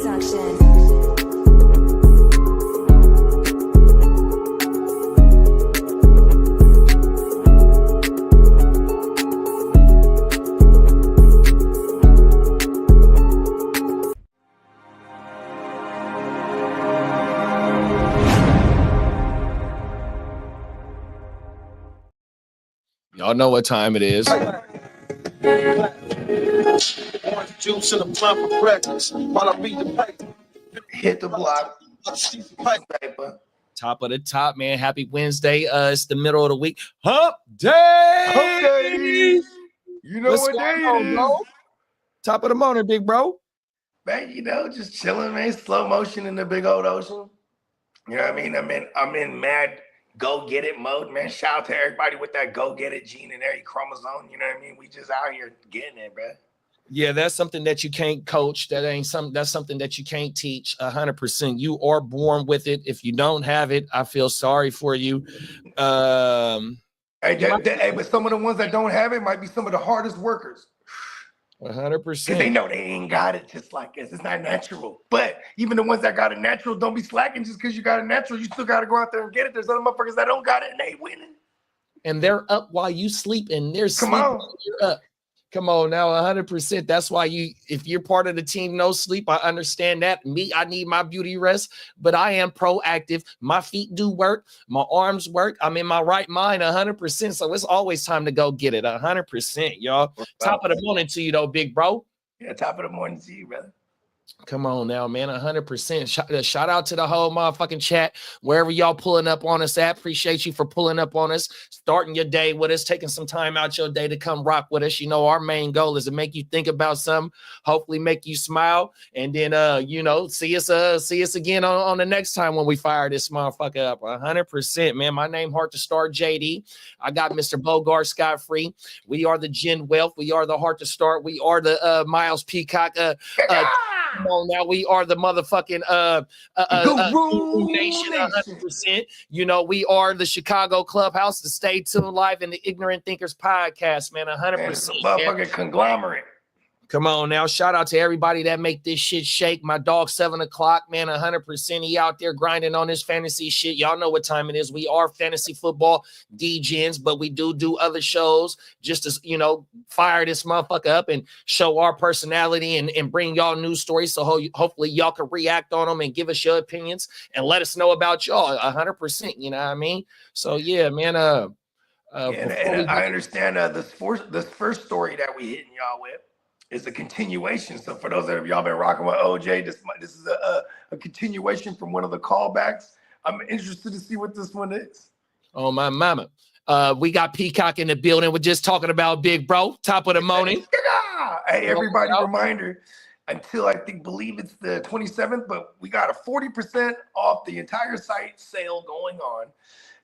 Production. Y'all know what time it is. Orange juice and a blunt for breakfast while I read the paper. Hit the block. Paper. Top of the top, man. Happy Wednesday. It's the middle of the week. Hump day. Hump day. You know What's what day going it on, is, bro? Top of the morning, big bro. man. You know, just chilling, man. Slow motion in the big old ocean. You know what I mean? I'm in mad go get it mode, man. Shout out to everybody with that go get it gene in every chromosome. You know what I mean? We just out here getting it, bro. Yeah, that's something that you can't coach. That's something that you can't teach 100%. You are born with it. If you don't have it, I feel sorry for you. Hey, but some of the ones that don't have it might be some of the hardest workers. 100%. Because they know they ain't got it just like us. It's not natural. But even the ones that got it natural, don't be slacking just because you got it natural. You still got to go out there and get it. There's other motherfuckers that don't got it and they winning. And they're up while you sleep, and they're Come sleeping on. while you're up. Come on now, 100%. That's why if you're part of the team no sleep, I understand that. Me, I need my beauty rest, but I am proactive. My feet do work. My arms work. I'm in my right mind 100%. So it's always time to go get it 100%, y'all. Top of the morning to you, though, big bro. Yeah, top of the morning to you, brother. Come on now, man. 100%. Shout out to the whole motherfucking chat. Wherever y'all pulling up on us at. Appreciate you for pulling up on us, starting your day with us, taking some time out your day to come rock with us. You know, our main goal is to make you think about something, hopefully make you smile, and then see us again on the next time when we fire this motherfucker up. 100%, man. My name Heart to Start JD. I got Mr. Bogart Scott Free. We are the Gen Wealth. We are the Heart to Start. We are the Miles Peacock. Come on now, we are the motherfucking Guru Nation 100%. You know, we are the Chicago Clubhouse, the Stay Tuned Live, and the Ignorant Thinkers podcast, man. 100%. Motherfucking conglomerate. Come on now. Shout out to everybody that make this shit shake. My dog, 7 o'clock, man, 100%. He out there grinding on this fantasy shit. Y'all know what time it is. We are fantasy football DJs, but we do other shows just to, fire this motherfucker up and show our personality and bring y'all news stories. So hopefully y'all can react on them and give us your opinions and let us know about y'all 100%. You know what I mean? So, yeah, man. I understand this first story that we hitting y'all with is a continuation. So for those that y'all been rocking with OJ, this is a continuation from one of the callbacks. I'm interested to see what this one is. Oh, my mama. We got Peacock in the building. We're just talking about big bro. Top of the morning. Hey, everybody, reminder, until believe it's the 27th, but we got a 40% off the entire site sale going on.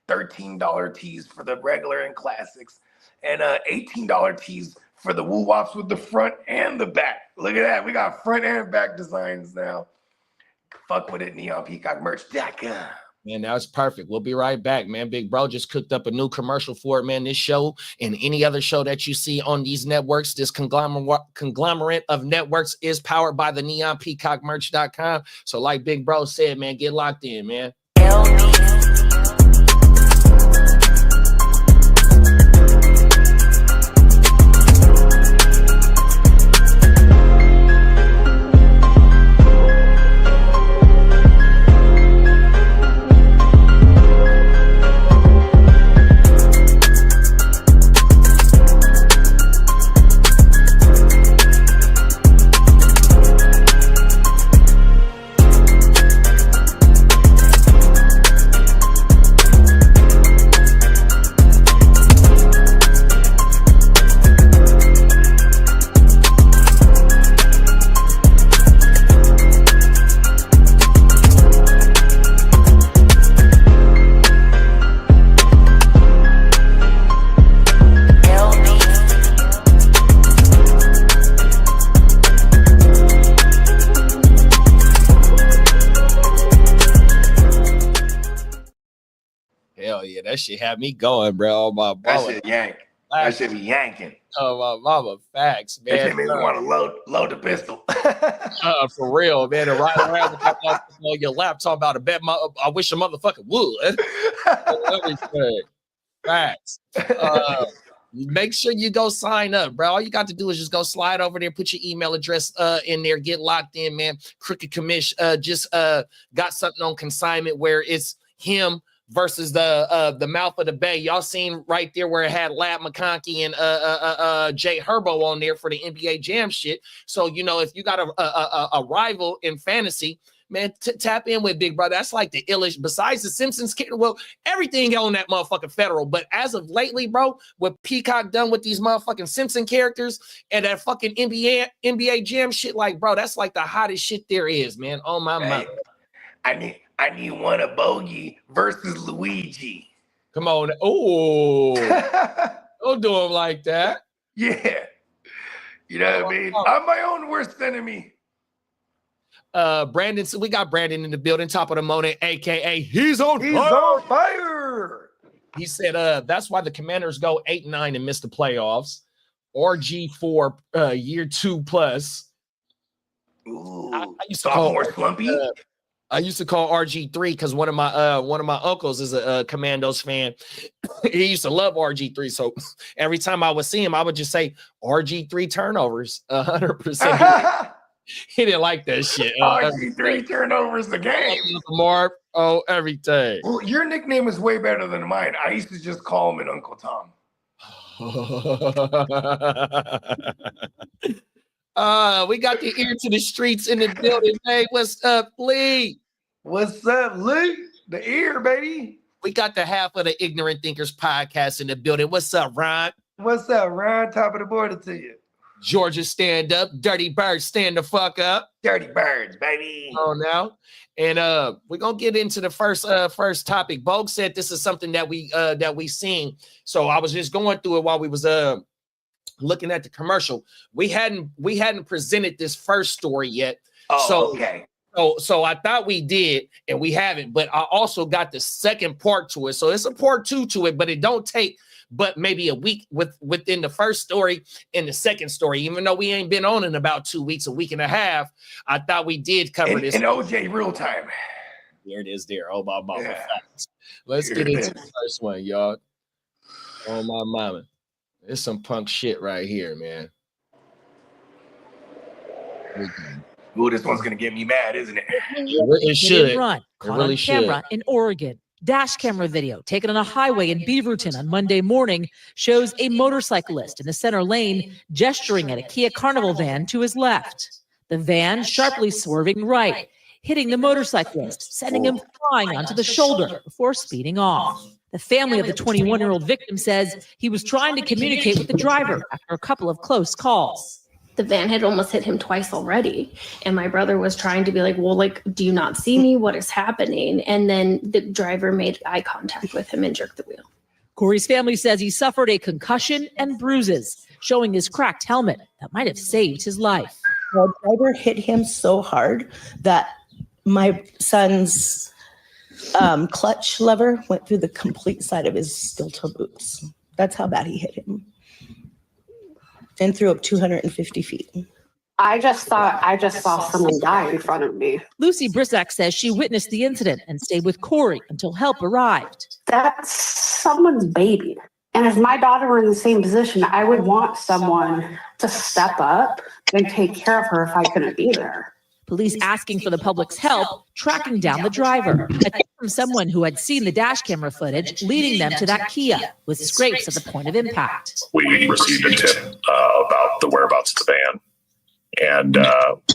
$13 tees for the regular and classics, and $18 tees for the woo wops with the front and the back. Look at that. We got front and back designs now. Fuck with it, NeonPeacockMerch.com. Man, that was perfect. We'll be right back, man. Big bro just cooked up a new commercial for it, man. This show and any other show that you see on these networks, this conglomerate of networks is powered by the NeonPeacockMerch.com. So like Big Bro said, man, get locked in, man. Hell yeah, that shit had me going, bro. That shit yank. That should be yanking. Oh, my mama, facts, man. That shit makes me want to load the pistol. For real, man. And ride around with that motherfucker on your lap talking about I wish a motherfucker would. Everything. Facts. Make sure you go sign up, bro. All you got to do is just go slide over there, put your email address in there, get locked in, man. Crooked Commish just got something on consignment where it's him versus the mouth of the bay. Y'all seen right there where it had Lab McConkey and Jay Herbo on there for the NBA Jam shit. So you know, if you got a rival in fantasy, man, tap in with Big Brother. That's like the illest. Besides the Simpsons, well, everything on that motherfucking federal. But as of lately, bro, what Peacock done with these motherfucking Simpson characters and that fucking NBA Jam shit, like, bro, that's like the hottest shit there is, man. Oh my mind. I need one of Bogey versus Luigi. Come on. Oh, don't do him like that. Yeah. You know what I mean? I'm my own worst enemy. Brandon, so we got Brandon in the building, top of the morning, aka he's on fire. He said that's why the Commanders go 8-9 and miss the playoffs. RG4 year 2+. Ooh, I used to call more slumpy. I used to call RG3 because one of my uncles is a Commandos fan. He used to love RG3. So every time I would see him, I would just say RG3 turnovers 100%. He didn't like that shit. RG3 turnovers the game. Marv, everything. Well, your nickname is way better than mine. I used to just call him an Uncle Tom. We got the ear to the streets in the building. Hey, what's up, Lee? What's up, Lee? The ear, baby. We got the Half of the Ignorant Thinkers podcast in the building. What's up, Ron? What's up, Ron? Top of the board to you. Georgia, stand up. Dirty Birds, stand the fuck up. Dirty Birds, baby. Oh, now. And we're gonna get into the first topic. Bogue said this is something that we seen. So I was just going through it while we was looking at the commercial. We hadn't presented this first story yet. Oh, so okay. So I thought we did, and we haven't. But I also got the second part to it. So it's a part 2 to it, but it don't take but maybe a week within the first story and the second story. Even though we ain't been on in about 2 weeks, a week and a half, I thought we did cover this. In OJ real time. There it is there. Oh, my mama. Yeah. Let's get into the first one, y'all. Oh, my mama. It's some punk shit right here, man. Ooh, this one's going to get me mad, isn't it? It should. Run. Caught on camera in Oregon. Dash camera video taken on a highway in Beaverton on Monday morning shows a motorcyclist in the center lane gesturing at a Kia Carnival van to his left. The van sharply swerving right, hitting the motorcyclist, sending him flying onto the shoulder before speeding off. The family of the 21-year-old victim says he was trying to communicate with the driver after a couple of close calls. The van had almost hit him twice already. And my brother was trying to be like, well, like, do you not see me? What is happening? And then the driver made eye contact with him and jerked the wheel. Corey's family says he suffered a concussion and bruises, showing his cracked helmet that might have saved his life. The driver hit him so hard that my son's clutch lever went through the complete side of his steel toe boots. That's how bad he hit him. And threw up 250 feet. I just saw someone die in front of me. Lucy Brissack says she witnessed the incident and stayed with Corey until help arrived. That's someone's baby. And if my daughter were in the same position, I would want someone to step up and take care of her if I couldn't be there. Police asking for the public's help, tracking down the driver. A tip from someone who had seen the dash camera footage leading them to that Kia with scrapes at the point of impact. We received a tip about the whereabouts of the van, and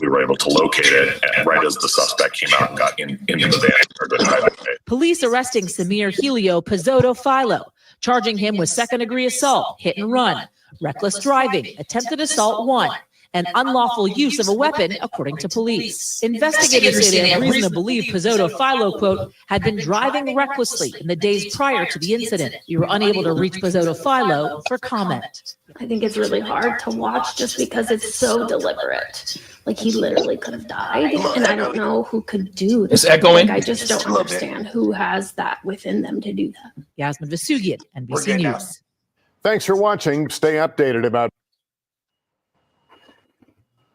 we were able to locate it. And right as the suspect came out and got into the van. Police arresting Samir Helio Pizzotto Philo, charging him with second-degree assault, hit and run, reckless driving, attempted assault 1, and unlawful use of a weapon, according to police. Investigators say they have reason to believe Pizzotto Philo, quote, had been driving recklessly in the days prior to the incident. We were unable to reach Pizzotto Philo for comment. I think it's really hard to watch just because it's so deliberate. Like, he literally could have died, and I don't know who could do this. It's echoing. Like, I just don't understand who has that within them to do that. Yasmin Vasugian, NBC News. Thanks for watching. Stay updated about.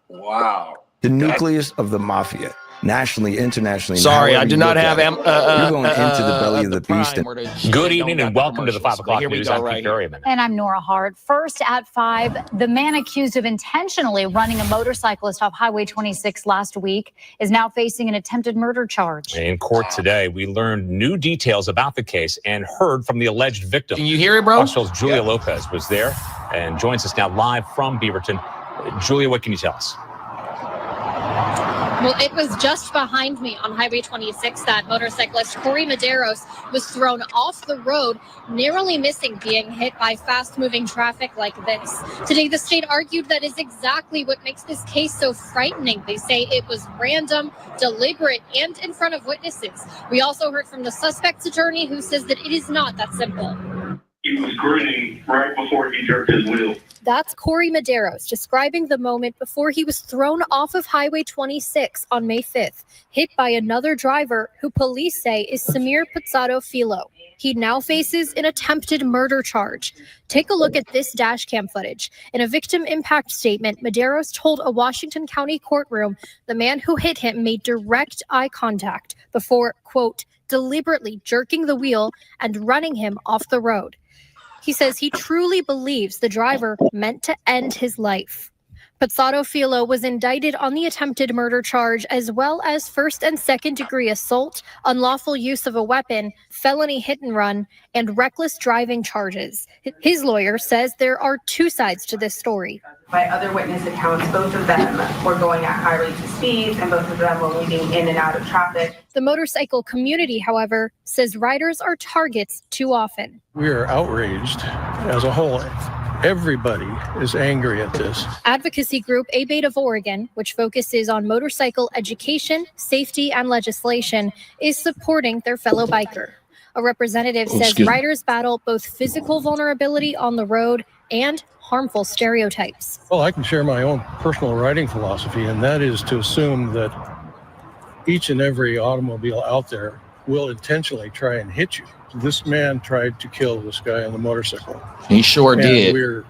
Wow. The nucleus of the mafia, nationally, internationally. Sorry, however I do you not look have. at it. You're going into the belly of the beast. Good evening and welcome to the 5 o'clock news. I'm Pete Perryman. And I'm Nora Hart. First at 5, the man accused of intentionally running a motorcyclist off Highway 26 last week is now facing an attempted murder charge. In court today, we learned new details about the case and heard from the alleged victim. Can you hear it, bro? Foxville's Julia Lopez was there and joins us now live from Beaverton. Julia, what can you tell us? Well, it was just behind me on Highway 26 that motorcyclist Corey Medeiros was thrown off the road, narrowly missing being hit by fast-moving traffic like this. Today, the state argued that is exactly what makes this case so frightening. They say it was random, deliberate, and in front of witnesses. We also heard from the suspect's attorney, who says that it is not that simple. He was grinning right before he jerked his wheel. That's Corey Medeiros describing the moment before he was thrown off of Highway 26 on May 5th, hit by another driver who police say is Samir Pizzado Filo. He now faces an attempted murder charge. Take a look at this dash cam footage. In a victim impact statement, Medeiros told a Washington County courtroom the man who hit him made direct eye contact before, quote, deliberately jerking the wheel and running him off the road. He says he truly believes the driver meant to end his life. Pizzado Filo was indicted on the attempted murder charge as well as first and second degree assault, unlawful use of a weapon, felony hit and run, and reckless driving charges. His lawyer says there are two sides to this story. By other witness accounts, both of them were going at high rates of speed and both of them were weaving in and out of traffic. The motorcycle community, however, says riders are targets too often. We are outraged as a whole. Everybody is angry at this. Advocacy group ABATE of Oregon, which focuses on motorcycle education, safety, and legislation, is supporting their fellow biker. A representative says riders battle both physical vulnerability on the road and harmful stereotypes. Well, I can share my own personal riding philosophy, and that is to assume that each and every automobile out there will intentionally try and hit you. This man tried to kill this guy on the motorcycle. He sure And did. We're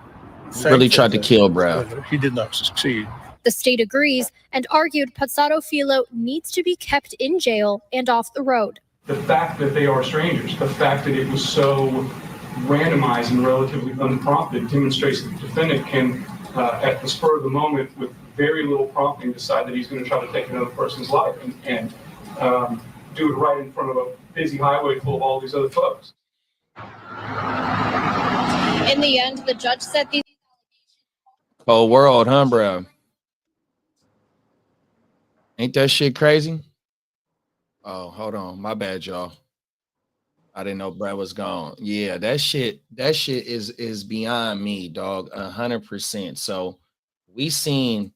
Really tried to thankful kill, bro. that he did not succeed. The state agrees and argued Pizzado Filo needs to be kept in jail and off the road. The fact that they are strangers, the fact that it was so randomized and relatively unprompted demonstrates that the defendant can, at the spur of the moment, with very little prompting, decide that he's going to try to take another person's life and do it right in front of a busy highway full of all these other folks. In the end, the judge said these. Whole world, huh, bro? Ain't that shit crazy? Oh, hold on. My bad, y'all. I didn't know Brad was gone. Yeah, that shit is beyond me, dog. 100%. So we seen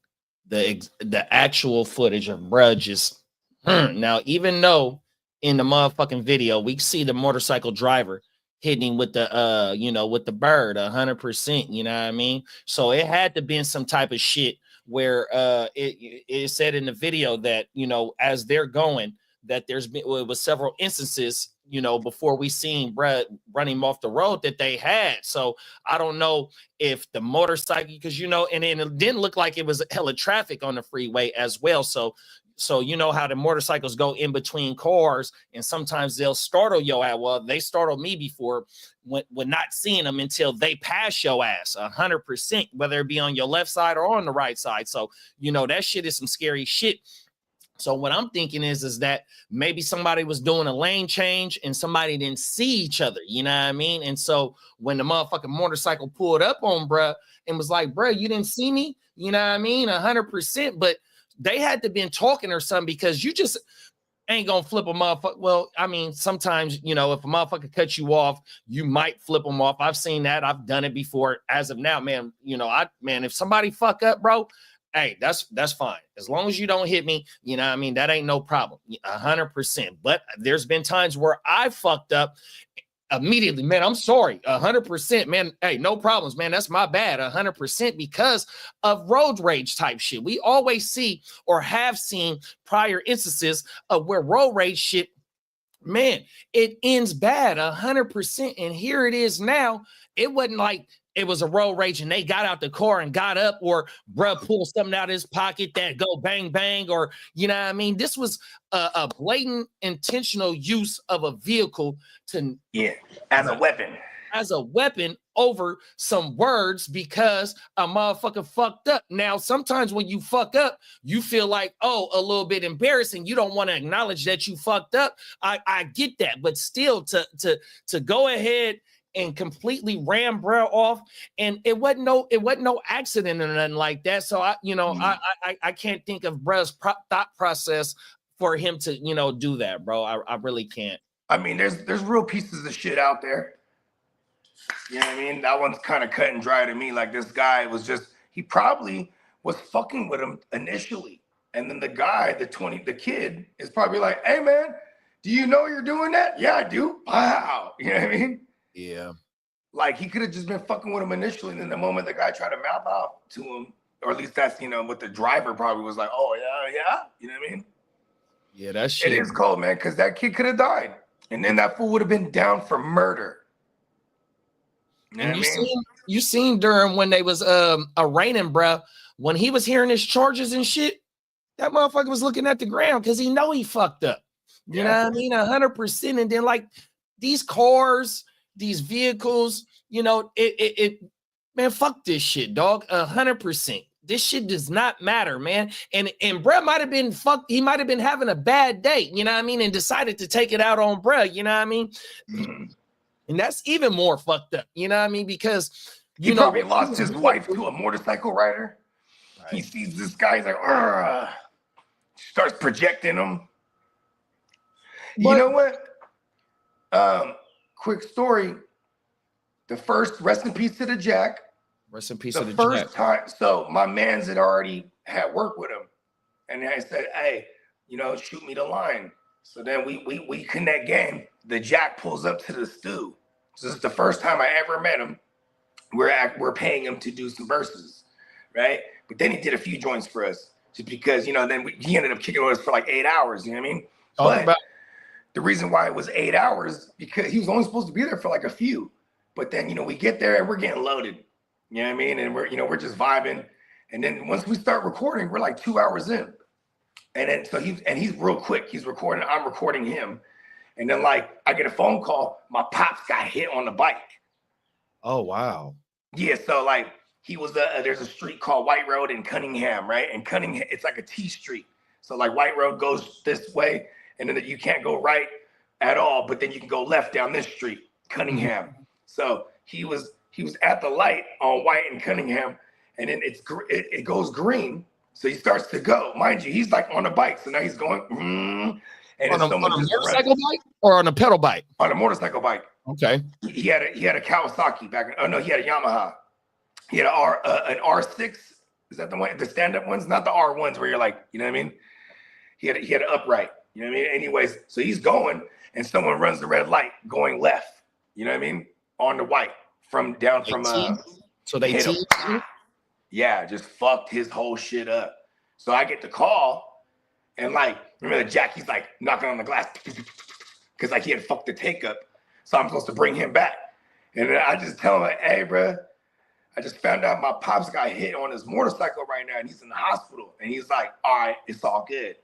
the actual footage of Brad just now, even though in the motherfucking video we see the motorcycle driver hitting with the with the bird 100%, you know what I mean? So it had to been some type of shit where it said in the video that, as they're going, that it was several instances, before we seen Brett running off the road that they had. So I don't know if the motorcycle, because and it didn't look like it was hella traffic on the freeway as well. So you know how the motorcycles go in between cars, and sometimes they'll startle your ass. Well, they startled me before when not seeing them until they pass your ass 100%, whether it be on your left side or on the right side. So that shit is some scary shit. So what I'm thinking is that maybe somebody was doing a lane change and somebody didn't see each other, you know what I mean? And so when the motherfucking motorcycle pulled up on bruh and was like, bruh, you didn't see me, you know what I mean? 100%, but they had to been talking or something, because you just ain't gonna flip a motherfucker. Well, I mean, sometimes, if a motherfucker cuts you off, you might flip them off. I've seen that. I've done it before. As of now, man, if somebody fuck up, bro, hey, that's fine. As long as you don't hit me, you know what I mean? That ain't no problem. 100%. But there's been times where I fucked up immediately, man. I'm sorry. 100%, man. Hey, no problems, man. That's my bad. 100%, because of road rage type shit. We always see or have seen prior instances of where road rage shit man, it ends bad 100%. And here it is now. It wasn't like it was a road rage and they got out the car and got up, or bruh pulled something out of his pocket that go bang, bang, or, you know what I mean? This was a blatant intentional use of a vehicle to, as a weapon. As a weapon over some words because a motherfucker fucked up. Now, sometimes when you fuck up, you feel like, oh, a little bit embarrassing. You don't want to acknowledge that you fucked up. I get that, but still to go ahead and completely ram bro off, and it wasn't no accident or nothing like that. So I can't think of bro's thought process for him to do that, bro. I really can't. I mean, there's real pieces of shit out there. You know what I mean? That one's kind of cut and dry to me. Like, this guy was he probably was fucking with him initially. And then the kid is probably like, hey man, do you know you're doing that? Yeah, I do. Wow. You know what I mean? Yeah. Like, he could have just been fucking with him initially. And then the moment the guy tried to mouth off to him, or at least that's, what the driver probably was like, oh yeah. You know what I mean? Yeah, that shit. It is cold, man, because that kid could have died. And then that fool would have been down for murder. And you seen during when they was arraigning, bro, when he was hearing his charges and shit, that motherfucker was looking at the ground because he know he fucked up. You know what I mean? 100%. And then like these cars, these vehicles, man, fuck this shit, dog. 100%. This shit does not matter, man. And bro might have been fucked. He might have been having a bad day, you know what I mean? And decided to take it out on bro, you know what I mean? And that's even more fucked up, you know what I mean? Because he probably lost his wife to a motorcycle rider. Right. He sees this guy, he's like, starts projecting him. You know what? Quick story. The first, rest in peace to the Jack. Rest in peace to the Jack. The first time, so my mans had already had work with him. And I said, hey, shoot me the line. So then we connect game. The Jack pulls up to the stew. So this is the first time I ever met him. We're paying him to do some verses, right? But then he did a few joints for us, just because he ended up kicking with us for like 8 hours. You know what I mean? But the reason why it was 8 hours, because he was only supposed to be there for like a few. But then we get there and we're getting loaded. You know what I mean? And we're just vibing. And then once we start recording, we're like 2 hours in. And then so he's real quick. He's recording. I'm recording him. And then like I get a phone call. My pops got hit on the bike. Oh wow. Yeah. So like he was there's a street called White Road in Cunningham, right? And Cunningham, it's like a T street. So like White Road goes this way, and then you can't go right at all, but then you can go left down this street, Cunningham. So he was at the light on White and Cunningham, and then it goes green. So he starts to go. Mind you, he's like on a bike. So now he's going. And on a motorcycle bike or on a pedal bike? On a motorcycle bike. Okay. He had a Kawasaki back. He had a Yamaha. He had an R6. Is that the one? The stand-up ones, not the R1s where you're like, you know what I mean? He had an upright. You know what I mean? Anyways, so he's going, and someone runs the red light going left. You know what I mean? On the white from. So they teased you? Yeah, just fucked his whole shit up. So I get the call, and like, remember the Jack, he's like knocking on the glass because like he had fucked the take up. So I'm supposed to bring him back. And then I just tell him like, hey, bro, I just found out my pops got hit on his motorcycle right now and he's in the hospital. And he's like, all right, it's all good.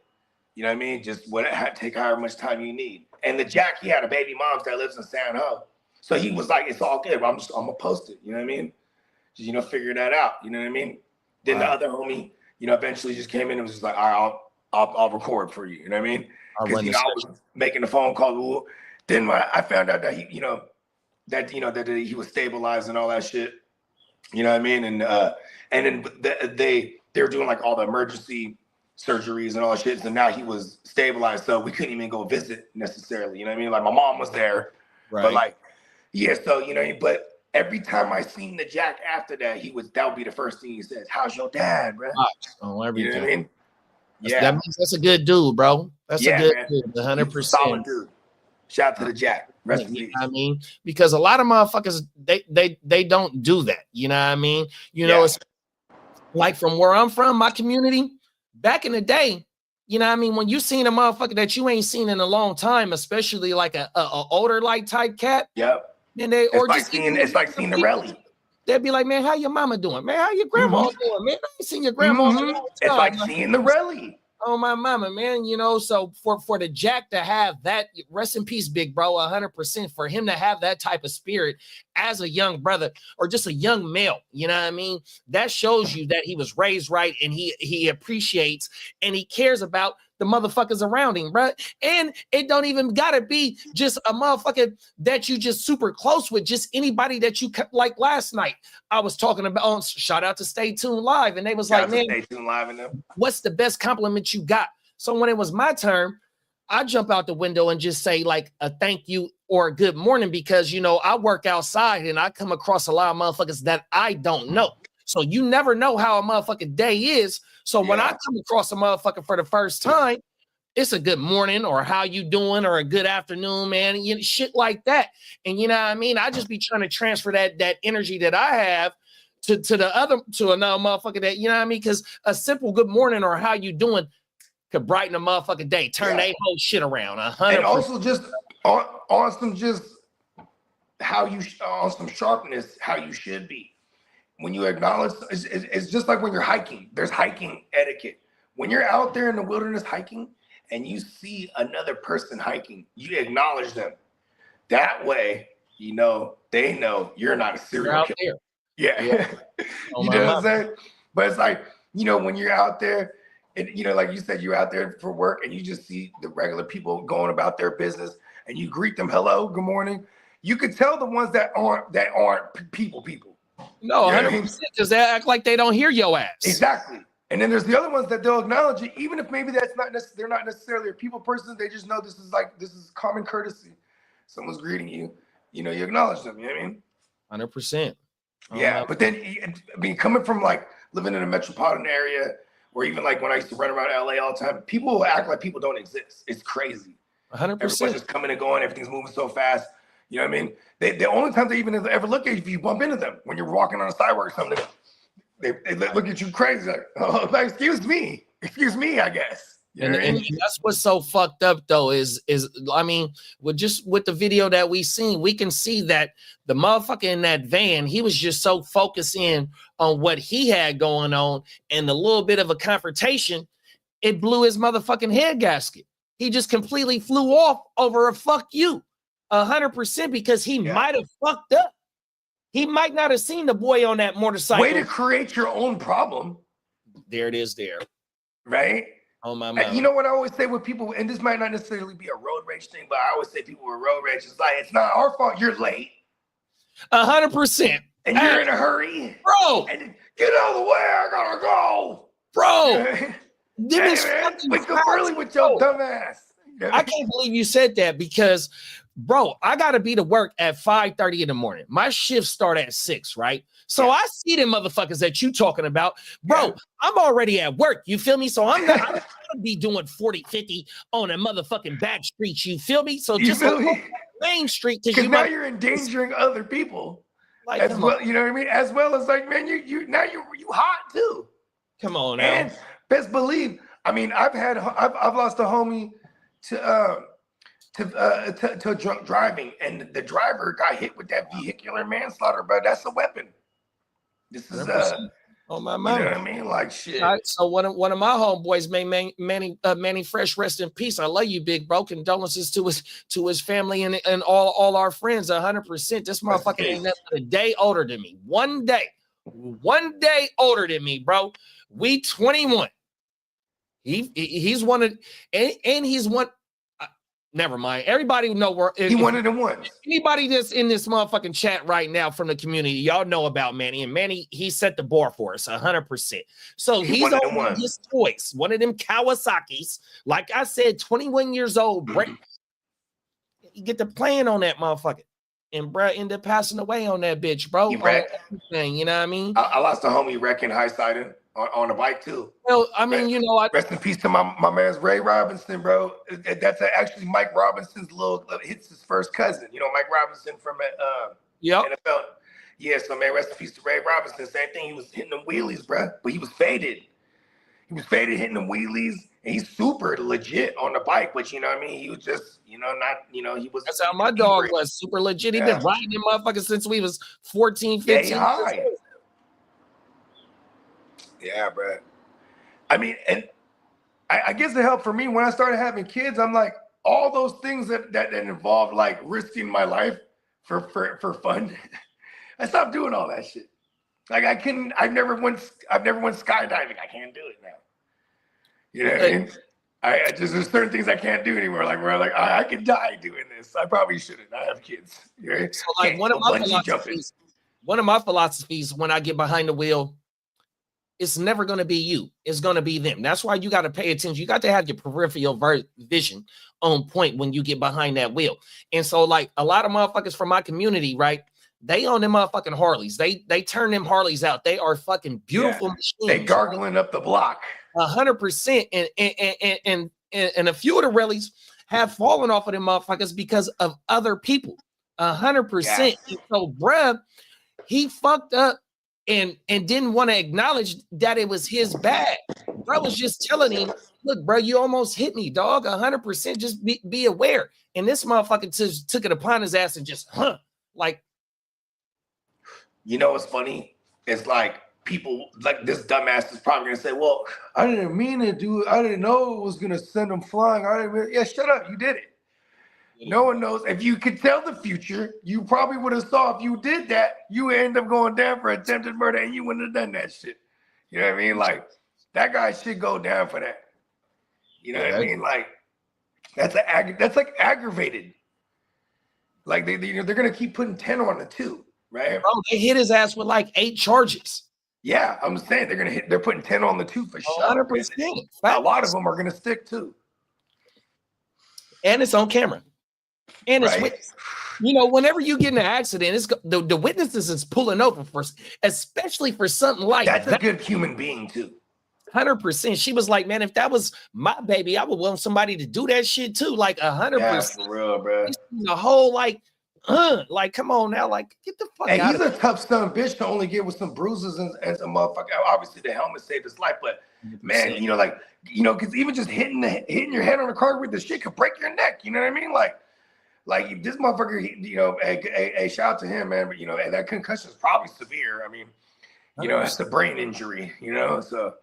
You know what I mean? Just take however much time you need. And the Jack, he had a baby mom that lives in San Ho. So he was like, it's all good. I'm gonna post it. You know what I mean? Just, figure that out. You know what I mean? Then the other homie, eventually just came in and was just like, all right, I'll record for you. You know what I mean? Because I was making the phone call. Then I found out that he, that he was stabilized and all that shit. You know what I mean? And then they were doing like all the emergency surgeries and all that shit. So now he was stabilized, so we couldn't even go visit necessarily. You know what I mean? Like my mom was there, right? But like, yeah. So but every time I seen the Jack after that, that would be the first thing he says. How's your dad, bro? Oh, everything. You know what I mean? Yeah, that means that's a good dude, bro. That's a good dude, 100%. Solid dude. Shout out to the Jack. Rest in peace. I mean, because a lot of motherfuckers they don't do that. You know what I mean? It's like from where I'm from, my community, back in the day, You know what I mean? When you seen a motherfucker that you ain't seen in a long time, especially like a older like type cat. Yep. And they It's like seeing the rally. They'd be like, man, how your mama doing? Man, how your grandma doing? Man, I ain't seen your grandma in a long time. It's like seeing the rally. Oh, my mama, man, you know, so for the Jack to have that, rest in peace, big bro, 100%, for him to have that type of spirit as a young brother or just a young male, you know what I mean? That shows you that he was raised right and he appreciates and he cares about the motherfuckers around him, bro. And it don't even gotta be just a motherfucker that you just super close with, just anybody that you like. Last night I was talking about, shout out to Stay Tuned Live, and they was like, man, Stay Tuned Live in them. What's the best compliment you got? So when it was my turn, I jump out the window and just say like a thank you or a good morning, because you know I work outside and I come across a lot of motherfuckers that I don't know. So you never know how a motherfucking day is. So when I come across a motherfucker for the first time, it's a good morning or how you doing or a good afternoon, man. You know, shit like that. And you know what I mean? I just be trying to transfer that energy that I have to another motherfucker that, you know what I mean? Because a simple good morning or how you doing could brighten a motherfucking day, turn their whole shit around. 100%. And also just on some just how you on some sharpness, how you should be. When you acknowledge, it's just like when you're hiking. There's hiking etiquette. When you're out there in the wilderness hiking and you see another person hiking, you acknowledge them. That way, you know, they know you're not a serial killer. Yeah. Oh, you know what I'm saying? But it's like, you know, when you're out there, and you know, like you said, you're out there for work and you just see the regular people going about their business and you greet them, hello, good morning. You could tell the ones that aren't people. No, You know what I 100%, mean? because they act like they don't hear your ass. Exactly. And then there's the other ones that they'll acknowledge it, even if maybe that's not they're not necessarily a people person. They just know this is common courtesy. Someone's greeting you, you know, you acknowledge them. You know what I mean? 100%. Yeah, but then I mean, coming from like living in a metropolitan area, or even like when I used to run around LA all the time, people will act like people don't exist. It's crazy. 100%. Everyone's just coming and going. Everything's moving so fast. You know what I mean? The only time they even ever look at you if you bump into them when you're walking on a sidewalk or something, they look at you crazy like, oh, excuse me, I guess. You know what I mean? And that's what's so fucked up though is I mean, with the video that we seen, we can see that the motherfucker in that van, he was just so focused in on what he had going on, and the little bit of a confrontation, it blew his motherfucking head gasket. He just completely flew off over a fuck you. 100%, because he might have fucked up. He might not have seen the boy on that motorcycle. Way to create your own problem. There it is there. Right? Oh my And you know what I always say with people, and this might not necessarily be a road rage thing, but I always say people with road rage, it's like, it's not our fault you're late. 100%. And you're in a hurry. Bro. And get out of the way, I gotta go. Bro. Hey, man, wake up early with your dumb ass. I can't believe you said that because, bro, I got to be to work at 5:30 in the morning. My shift start at 6, right? So I see them motherfuckers that you talking about. Bro, I'm already at work. You feel me? So I'm not going to be doing 40, 50 on a motherfucking back street. You feel me? So just Main Street. Because now you're endangering other people. Like, as well, you know what I mean? As well as like, man, you now you hot too. Come on now. And best believe, I mean, I've lost a homie to drunk driving, and the driver got hit with that vehicular manslaughter, but that's a weapon. This is on my you mind. know what I mean? Like shit. So one of my homeboys, Manny Fresh, rest in peace. I love you, big bro. Condolences to his family and all our friends. 100%. This motherfucker ain't nothing but a day older than me. One day older than me, bro. We 21. He's one of, and he's one. Never mind. Everybody know where he wanted to one. Anybody that's in this motherfucking chat right now from the community, y'all know about Manny. And Manny, he set the bar for us 100%. So he's on his toys, one of them Kawasaki's. Like I said, 21 years old. You get to playing on that motherfucker. And bro ended up passing away on that bitch, bro. You know what I mean? I lost a homie wrecking high siding on a bike too. Well, I mean, you know, rest in peace to my man's Ray Robinson, bro. That's actually Mike Robinson's hits his first cousin. You know, Mike Robinson from NFL. Yeah, so man, rest in peace to Ray Robinson. Same thing, he was hitting them wheelies, bro, but he was faded. He was faded, hitting them wheelies, He's super legit on the bike, but you know what I mean? He was just, not, he was. That's how my dog was, super legit. He been riding them motherfuckers since we was 14, 15 years old. Yeah, bro. I mean, and I guess it helped for me when I started having kids. I'm like, all those things that involved like risking my life for fun. I stopped doing all that shit. Like I've never went skydiving. I can't do it now. You know what I mean? I just, there's certain things I can't do anymore. Like where I'm like, I could die doing this. I probably shouldn't. I have kids. Right? So like one of my philosophies when I get behind the wheel, it's never going to be you. It's going to be them. That's why you got to pay attention. You got to have your peripheral vision on point when you get behind that wheel. And so like a lot of motherfuckers from my community, right? They own them motherfucking Harleys. They turn them Harleys out. They are fucking beautiful machines. They gargling up the block. 100%. And a few of the rallies have fallen off of them motherfuckers because of other people. 100%. Yes. And so bruh, he fucked up and didn't want to acknowledge that it was his bad. Bro was just telling him, look, bro, you almost hit me, dog. 100%. Just be aware. And this motherfucker took it upon his ass and just, like. You know what's funny? It's like people like this dumbass is probably gonna say, well, I didn't mean to do it. I didn't know it was gonna send them flying. Yeah, shut up. You did it. No one knows. If you could tell the future, you probably would have saw if you did that, you would end up going down for attempted murder and you wouldn't have done that shit. You know what I mean? Like that guy should go down for that. You know what I mean? Like that's like aggravated. Like they're gonna keep putting 10 on the 2, right? Bro, they hit his ass with like 8 charges. Yeah, I'm saying they're putting 10 on the 2 for sure. 100%. A lot of them are gonna stick too. And it's on camera. And it's Right. Whenever you get in an accident, it's the witnesses is pulling over for, especially for something like that's that. a good human being too. 100%. She was like, man, if that was my baby, I would want somebody to do that shit too. Like 100%. Yeah, for real, bro. The whole like come on now, like get the fuck Hey, out he's of a tough son of a bitch to only get with some bruises and some motherfucker. Obviously, the helmet saved his life, but man, because even just hitting your head on the car with the shit could break your neck. You know what I mean? Like this motherfucker, hey, shout out to him, man. But and that concussion is probably severe. I mean, it's a brain injury. So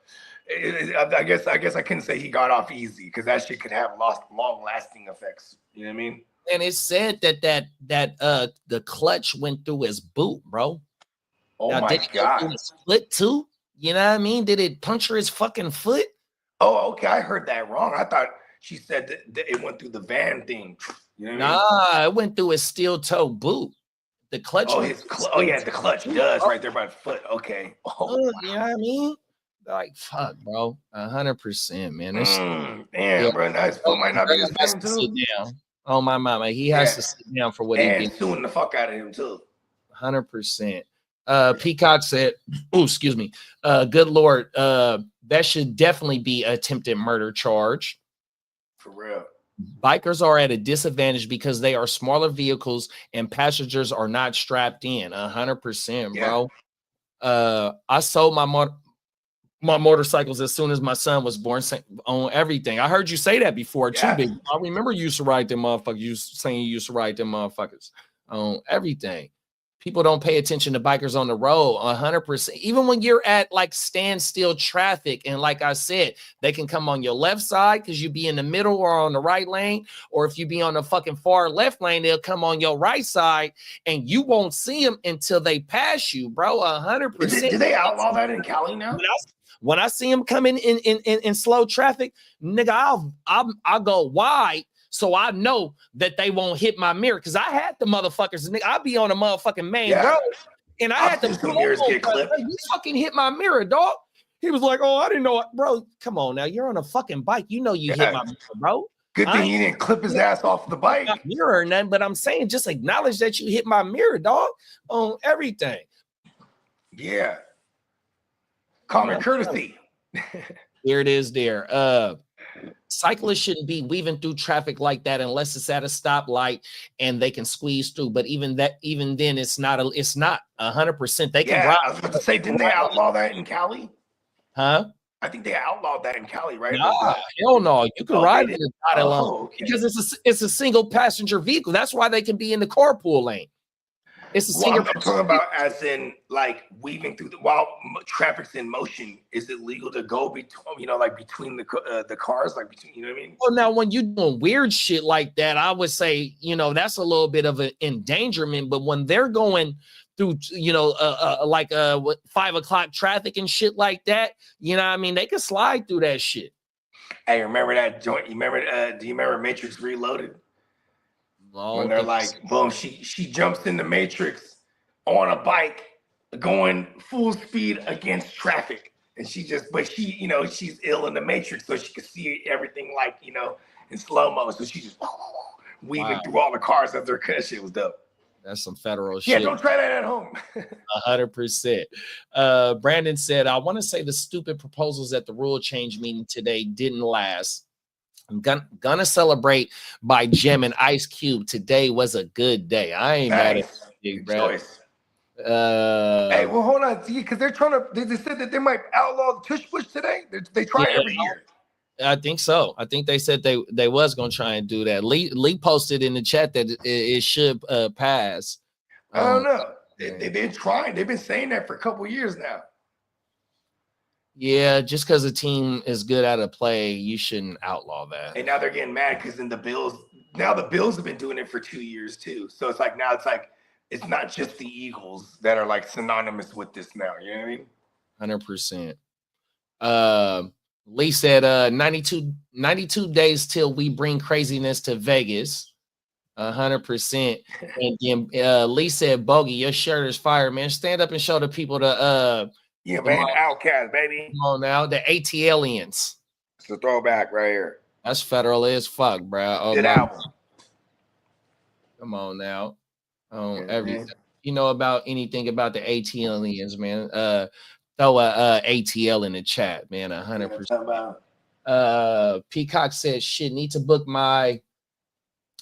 I guess I couldn't say he got off easy because that shit could have long lasting effects. You know what I mean? And it said that the clutch went through his boot, bro. Oh now, my did it go God. through his foot too? You know what I mean? Did it puncture his fucking foot? Oh, okay. I heard that wrong. I thought she said that it went through the van thing. You know what I mean? It went through his steel toe boot. The clutch. Oh, the clutch does right there by the foot. Okay. Oh, you know what I mean? Like fuck, bro. 100%, man. Damn, bro. That foot might not be the same too. Sit down. Oh my mama, he has to sit down for what he did. Suing the fuck out of him too. 100%. Peacock said, "Oh, excuse me. Good Lord, that should definitely be an attempted murder charge. For real. Bikers are at a disadvantage because they are smaller vehicles and passengers are not strapped in. 100%, bro. I sold my motorcycles as soon as my son was born on everything. I heard you say that before too, big. I remember you used to ride them motherfuckers. You saying you used to ride them motherfuckers on everything. People don't pay attention to bikers on the road 100%. Even when you're at like standstill traffic, and like I said, they can come on your left side because you be in the middle or on the right lane, or if you be on the fucking far left lane, they'll come on your right side, and you won't see them until they pass you, bro. 100%. Did they outlaw that in Cali now? When I see them coming in slow traffic, nigga, I'll go wide so I know that they won't hit my mirror. Cause I had the motherfuckers, nigga. I'll be on a motherfucking main road, and I had the mirrors get clipped. You fucking hit my mirror, dog. He was like, "Oh, I didn't know it, bro. Come on now, you're on a fucking bike. You know you hit my mirror, bro." Good thing he didn't clip his ass off the bike. Mirror or nothing, but I'm saying just acknowledge that you hit my mirror, dog, on everything. Yeah. Common courtesy. Here it is there. Cyclists shouldn't be weaving through traffic like that unless it's at a stoplight and they can squeeze through. But even then, it's not 100%. They can ride. I was about to say, didn't they outlaw that in Cali? Huh? I think they outlawed that in Cali, right? Nah, hell no. You can Oh, ride they in did? a dotted line Okay. because it's a single passenger vehicle. That's why they can be in the carpool lane. It's a Well, single. I'm talking about as in like weaving through while traffic's in motion. Is it legal to go between, like between the cars, like between, you know what I mean? Well, now when you're doing weird shit like that, I would say, that's a little bit of an endangerment. But when they're going through, like 5 o'clock traffic and shit like that, you know what I mean? They can slide through that shit. Hey, remember that joint? Do you remember Matrix Reloaded? When they're like, boom, she jumps in the Matrix on a bike going full speed against traffic. And she's ill in the Matrix, so she can see everything like, in slow-mo. So she just weaving through all the cars as their cut. Shit was dope. That's some federal Yeah, shit. don't try that at home. 100%. Brandon said, I want to say the stupid proposals at the rule change meeting today didn't last. I'm gonna celebrate by Jim and Ice Cube. Today was a good day. I ain't mad at you, bro. Hey, well, hold on, because they're trying to. They said that they might outlaw the tush push today. They try every year. I think so. I think they said they was gonna try and do that. Lee posted in the chat that it should pass. I don't know. They've been trying. They've been saying that for a couple years now. Yeah, just because a team is good at a play, you shouldn't outlaw that. And now they're getting mad because then the Bills have been doing it for 2 years too. So it's like it's not just the Eagles that are like synonymous with this now. You know what I mean? 100%. Lee said 92 days till we bring craziness to Vegas. 100%. And then Lee said, Bogey, your shirt is fire, man. Stand up and show the people the yeah, man, Outcast, baby. Come on now, the ATLiens. It's a throwback right here. That's federal as fuck, bro. Oh, Good album. Come on now. Everything. You know about anything about the ATLiens, man? Throw a ATL in the chat, man. 100%. Peacock said, "Shit, need to book my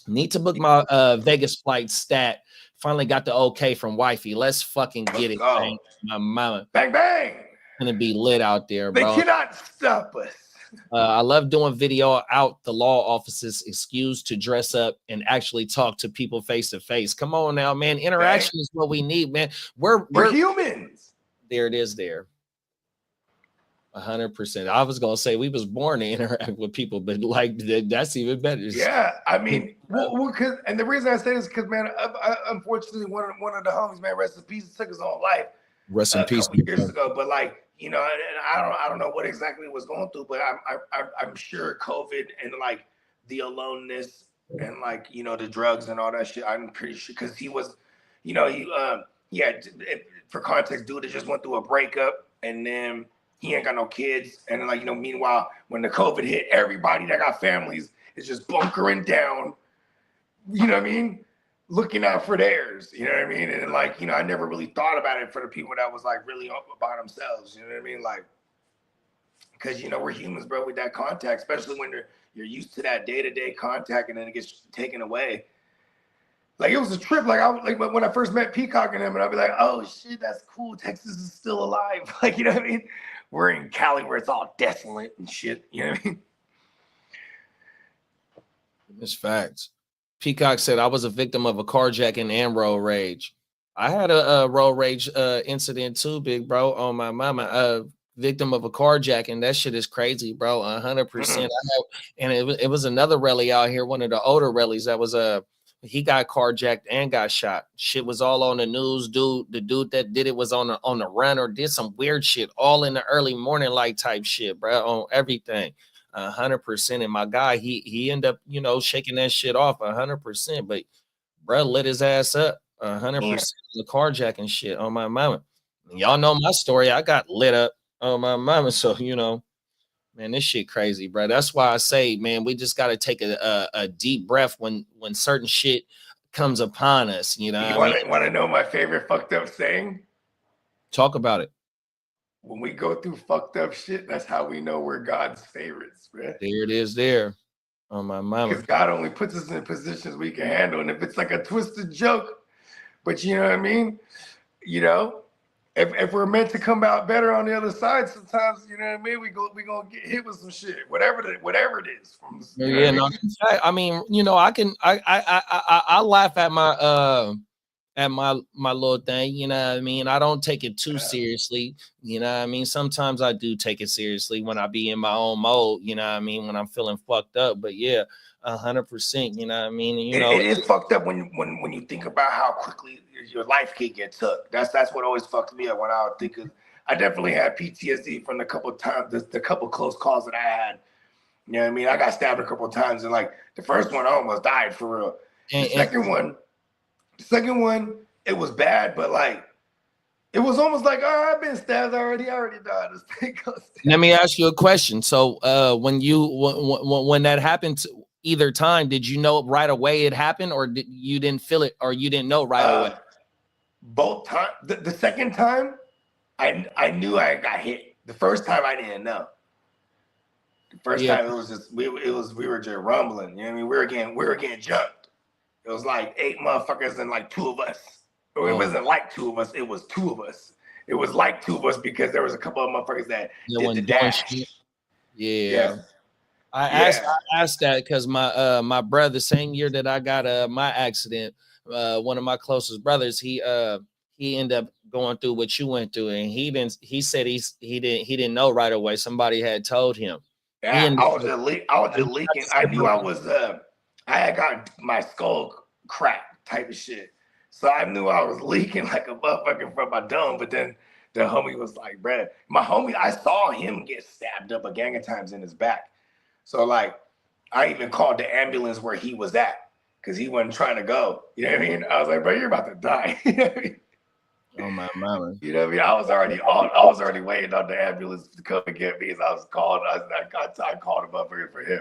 Vegas flight stat. Finally got the okay from wifey. Let's fucking get it, bang. My mama. Bang bang. Gonna be lit out there, bro. They cannot stop us. I love doing video out the law office's excuse to dress up and actually talk to people face to face. Come on now, man. Interaction is what we need, man. We're humans. There it is there. 100%. I was gonna say we was born to interact with people, but like that's even better. Yeah, I mean, and the reason I say this is because, man, I unfortunately one of the homies, man, rest in peace, took his own life. Rest in peace. Years ago, but like, and I don't know what exactly was going through, but I'm sure COVID and like the aloneness and like the drugs and all that shit. I'm pretty sure because he was, for context, dude, that just went through a breakup and then he ain't got no kids, and then, like, meanwhile, when the COVID hit, everybody that got families is just bunkering down. You know what I mean? Looking out for theirs. You know what I mean? And like, I never really thought about it for the people that was like really up by themselves. You know what I mean? Like, because we're humans, bro, with that contact, especially when you're used to that day-to-day contact, and then it gets taken away. Like, it was a trip. Like, when I first met Peacock and him, and I'd be like, oh shit, that's cool. Texas is still alive. Like, you know what I mean? We're in Cali where it's all desolate and shit. You know what I mean? It's facts. Peacock said, I was a victim of a carjacking and road rage. I had a road rage incident too, big bro, on my mama. Victim of a carjacking. That shit is crazy, bro. 100%. And it was another rally out here, one of the older rallies that was he got carjacked and got shot. Shit was all on the news. The dude that did it was on the run or did some weird shit all in the early morning light type shit, bro, on everything. 100%. And my guy, he ended up, shaking that shit off 100%. But bro lit his ass up 100%. The carjacking shit on my mama. And y'all know my story. I got lit up on my mama. So, man, this shit crazy, bro. That's why I say, man, we just got to take a deep breath when certain shit comes upon us. You want to know my favorite fucked up saying? Talk about it. When we go through fucked up shit, that's how we know we're God's favorites, man. There it is there on my mama. Because God only puts us in positions we can handle. And if it's like a twisted joke, but you know what I mean? if we're meant to come out better on the other side, sometimes you know what I mean. We gonna get hit with some shit, whatever it is. Yeah, no, I mean, you know, I laugh at my little thing, you know what I mean? I don't take it too seriously, you know what I mean? Sometimes I do take it seriously when I be in my own mode, you know what I mean, when I'm feeling fucked up. But yeah, 100%, you know what I mean? And, you know, it is fucked up when you think about how quickly your life can get took. That's what always fucked me up when I would think of. I definitely had PTSD from the couple of times, the couple close calls that I had. You know what I mean? I got stabbed a couple of times, and like the first one, I almost died for real. The second one, it was bad, but like it was almost like, oh, I've been stabbed already. I already died. Let me ask you a question. So when that happened either time, did you know right away it happened, or you didn't feel it, or you didn't know right away? Both times. The second time, I knew I got hit. The first time I didn't know. The first time it was just we were just rumbling. You know what I mean? We were getting jumped. It was like 8 motherfuckers and like 2 of us. Or it wasn't like 2 of us, it was 2 of us. It was like 2 of us because there was a couple of motherfuckers that did the dash. Yeah. I asked that because my brother, same year that I got my accident, one of my closest brothers, he ended up going through what you went through, and he said he didn't know right away. Somebody had told him. Yeah, I was just leaking. I knew I had got my skull cracked type of shit. So I knew I was leaking like a motherfucker from my dome. But then the homie was like, bruh, my homie, I saw him get stabbed up a gang of times in his back. So like, I even called the ambulance where he was at because he wasn't trying to go. You know what I mean? I was like, bro, you're about to die. You know what I mean? Oh my mama. You know what I mean? I was already waiting on the ambulance to come and get me. As I was called, I called him up for him.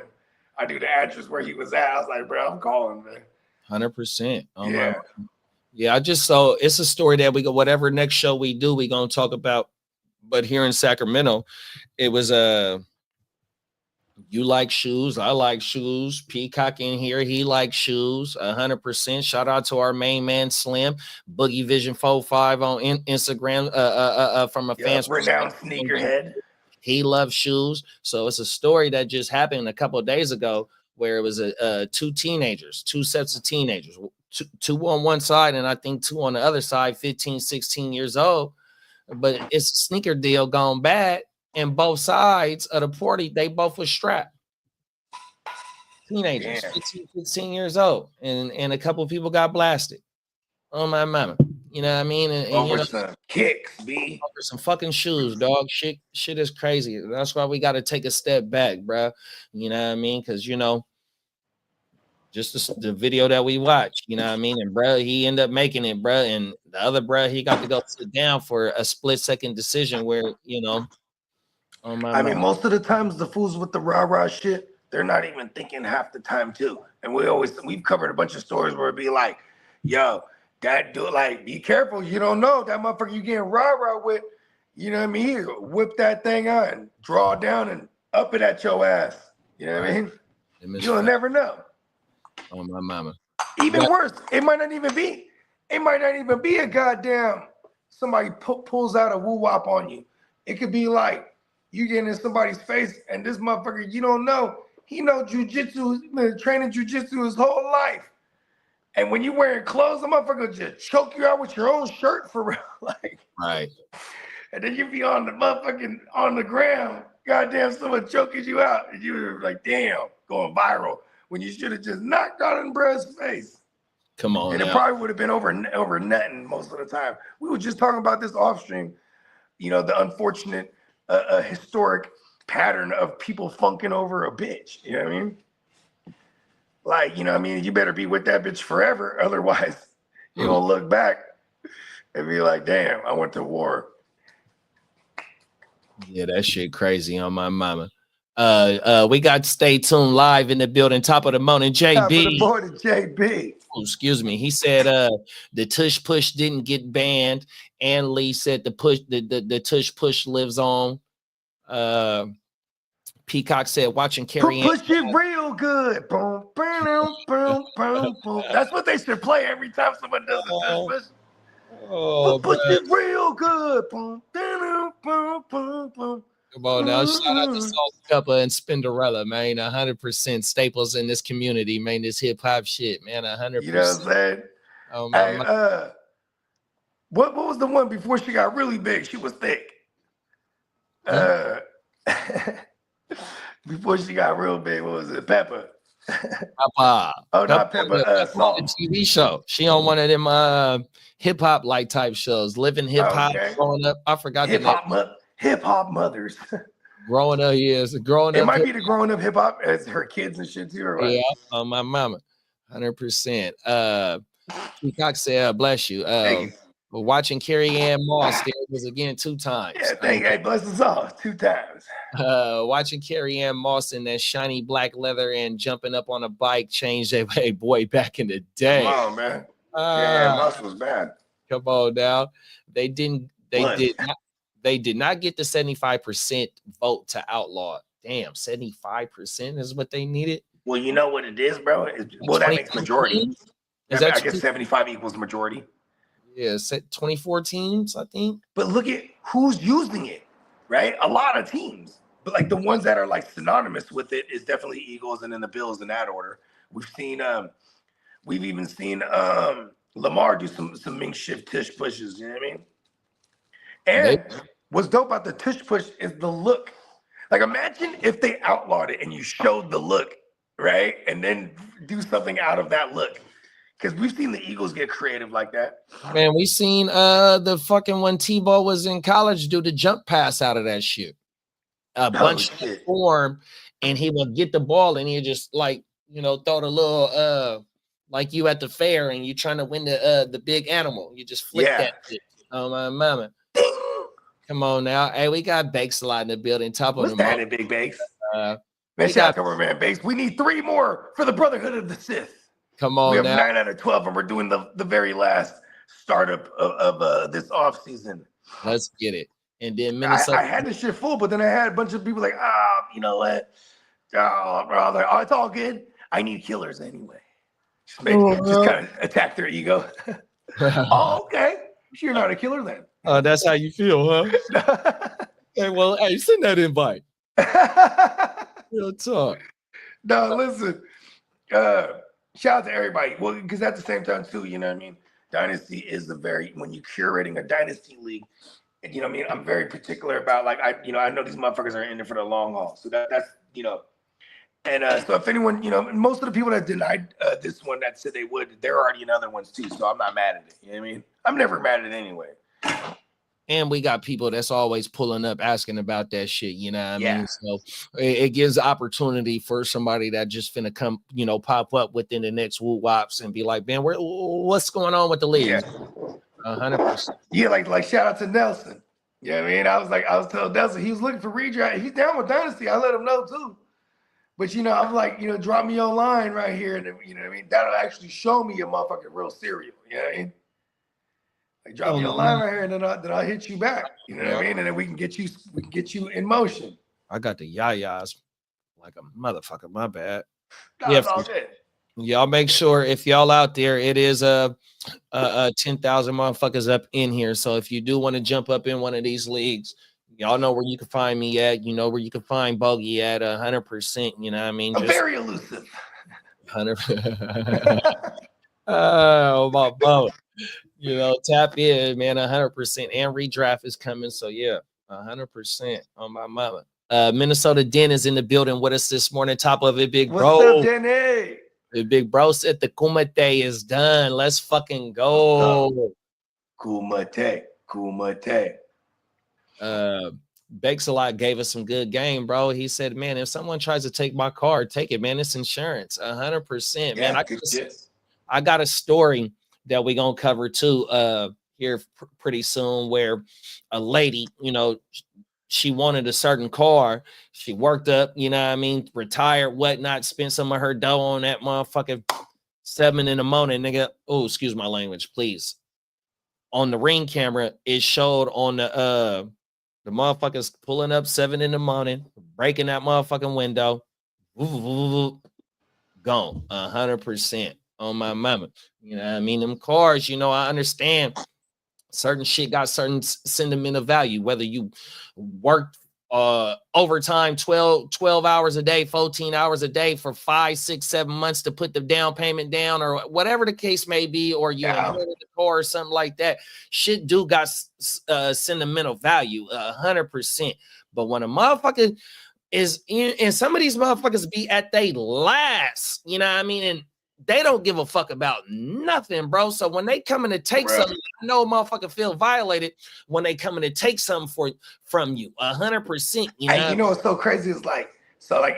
I knew the address where he was at. I was like, bro, I'm calling, man. 100%. Oh Yeah. my. Yeah, it's a story that we go, whatever next show we do, we're gonna talk about. But here in Sacramento, it was you like shoes, I like shoes. Peacock in here, he likes shoes, 100%. Shout out to our main man Slim, Boogie Vision 45 on Instagram, from a fan's renowned sneakerhead. He loves shoes. So it's a story that just happened a couple of days ago where it was 2 sets of teenagers, two on one side and I think 2 on the other side, 15, 16 years old. But it's a sneaker deal gone bad, and both sides of the party, they both were strapped. Teenagers, 15 years old, and a couple of people got blasted. Oh my mama. You know what I mean? And Over you know, some kicks, B. over some fucking shoes, dog. Shit is crazy. That's why we got to take a step back, bro. You know what I mean? Because, you know, just the video that we watched, you know what I mean? And bro, he ended up making it, bro. And the other bro, he got to go sit down for a split-second decision where, you know, oh my I mean, most of the times the fools with the rah-rah shit, they're not even thinking half the time too. And we've covered a bunch of stories where it'd be like, yo, that dude, like, be careful. You don't know that motherfucker you getting rah-rah with, you know what I mean? He whip that thing out and draw down and up it at your ass. You know what I mean? You'll never know. Oh my mama. Even worse, it might not even be a goddamn somebody pulls out a woo-wop on you. It could be like you get in somebody's face and this motherfucker, you don't know, he know jujitsu, he's been training jujitsu his whole life. And when you wearing clothes, the motherfucker just choke you out with your own shirt for real. Like, right. And then you be on the motherfucking on the ground, goddamn someone choking you out, and you're like, damn, going viral. When you should have just knocked out in bruh's face. Come on. And it probably would have been over nothing most of the time. We were just talking about this off stream, you know, the unfortunate historic pattern of people funking over a bitch. You know what I mean? Like, you know what I mean? You better be with that bitch forever. Otherwise, you're going to look back and be like, damn, I went to war. Yeah, that shit crazy on my mama. We got Stay Tuned live in the building. Top of the morning, JB. Top of the morning, JB. Oh, excuse me. He said the tush push didn't get banned. And Lee said the tush push lives on. Peacock said watching Carrie Push it real good. Boom, boom, boom, boom, boom. That's what they should play every time someone does a tush push. Oh, push it real feel good. Boom, boom, boom, boom, boom. Come on now, shout out to Salt Pepper and Spinderella, man. 100% staples in this community, man. This hip hop shit, man. 100%. You know what I'm saying? Oh Hey, my. what was the one before she got really big? She was thick. Before she got real big, what was it? Pepper. Papa. Oh, not Pepper. That's on the TV show. She on one of them hip hop like type shows. Living hip hop. Okay. Growing up. I forgot Hip the name. hop mothers. Growing up, yes. Growing It up. might be the growing up hip hop as her kids and shit too, or what? Yeah, on my mama. 100%. Peacock said, bless you. But watching Carrie Ann Moss, there it was again 2 times. Yeah, hey, bless us all 2 times. Watching Carrie Ann Moss in that shiny black leather and jumping up on a bike changed a hey, boy back in the day. Come on, man. Yeah, Moss was bad. Come on now. They did not get the 75% vote to outlaw it. Damn, 75% is what they needed. Well, you know what it is, bro? Well, that makes majority. Is that I guess 75 equals majority. Yeah, 24 teams, I think. But look at who's using it, right? A lot of teams. But like the ones that are like synonymous with it is definitely Eagles and then the Bills in that order. We've even seen Lamar do some mink shift tush pushes, you know what I mean? And what's dope about the tush push is the look. Like imagine if they outlawed it and you showed the look, right? And then do something out of that look. Because we've seen the Eagles get creative like that. Man, we seen the fucking when Tebow was in college do the jump pass out of that shit. A bunch of form, and he would get the ball and he just like, throw the little like you at the fair and you trying to win the big animal. You just flick that shit. Oh my mama. Come on now. Hey, we got Bakes a lot in the building. Top of What's the that in Big Bakes? Man, shout out to our man Bakes. We need 3 more for the Brotherhood of the Sith. Come on we have now. 9 out of 12, and we're doing the very last startup of this off season. Let's get it. And then Minnesota. I had this shit full, but then I had a bunch of people like, you know what? Oh, it's all good. I need killers anyway. Just kind of attack their ego. Oh, okay. You're not a killer then. That's how you feel, huh? Hey, well, hey, send that invite. Real talk. No, listen. Shout out to everybody. Well, because at the same time, too, you know what I mean? Dynasty is when you're curating a dynasty league, you know what I mean? I'm very particular about, like, I know these motherfuckers are in there for the long haul. So that's. And so if anyone, most of the people that denied this one that said they would, they're already in other ones too. So I'm not mad at it. You know what I mean? I'm never mad at it anyway. And we got people that's always pulling up asking about that shit, you know what I mean? So it gives opportunity for somebody that just finna come, pop up within the next woo wops and be like, man, what's going on with the league? 100%. Yeah, like shout out to Nelson. You know what I mean? I was telling Nelson he was looking for redraft. He's down with Dynasty. I let him know too. But I'm like, drop me your line right here, and you know what I mean? That'll actually show me your motherfucking real cereal. You know what I mean? Like drop me your line right here, and then I'll hit you back. You know what I mean? And then we can get you in motion. I got the yayas like a motherfucker. My bad. That's all good. Y'all make sure if y'all out there, it is 10,000 motherfuckers up in here. So if you do want to jump up in one of these leagues, y'all know where you can find me at. You know where you can find Bogey at 100%. You know what I mean? I'm very elusive. 100%. Oh, my boat. Tap in, man, 100%. And redraft is coming. So, yeah, 100% on my mama. Minnesota Den is in the building with us this morning. Top of it, big bro. What's up, Denny? The big bro said the Kumite is done. Let's fucking go. Kumite. Bakes a lot gave us some good game, bro. He said, man, if someone tries to take my car, take it, man. It's insurance. 100%. Man, I got a story that we're gonna cover too here pretty soon, where a lady, she wanted a certain car. She worked up, retired, whatnot, spent some of her dough on that motherfucking 7 in the morning, nigga. Oh, excuse my language, please. On the Ring camera, it showed on the motherfuckers pulling up 7 in the morning, breaking that motherfucking window. Gone 100% on my mama. You know what I mean? Them cars, I understand Certain shit got certain sentimental value, whether you worked overtime 12 hours a day, 14 hours a day for 5, 6, 7 months to put the down payment down, or whatever the case may be, or you inherited the car or something like that. Shit do got sentimental value 100%. But when a motherfucker is in, and some of these motherfuckers be at they last, you know what I mean? And they don't give a fuck about nothing, bro. So when they come in to take something, I know a motherfucker feel violated when they come in to take something from you 100%. You know? And you know what's so crazy is like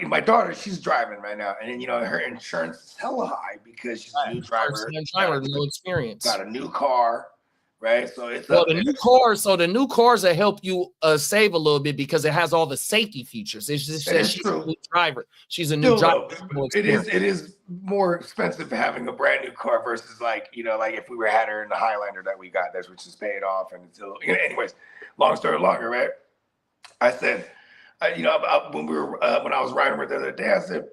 my daughter, she's driving right now, and then you know her insurance is hella high because she's a new driver, no experience, got a new car, right? So it's the new car. So the new cars that help you save a little bit because it has all the safety features. It's just that she's a new driver. She's a new driver. It is more expensive having a brand new car versus like, you know, like if we had her in the Highlander that we got, that's which is paid off, and it's you know, anyways, long story longer, right? I said, you know, when I was riding with her the other day, I said,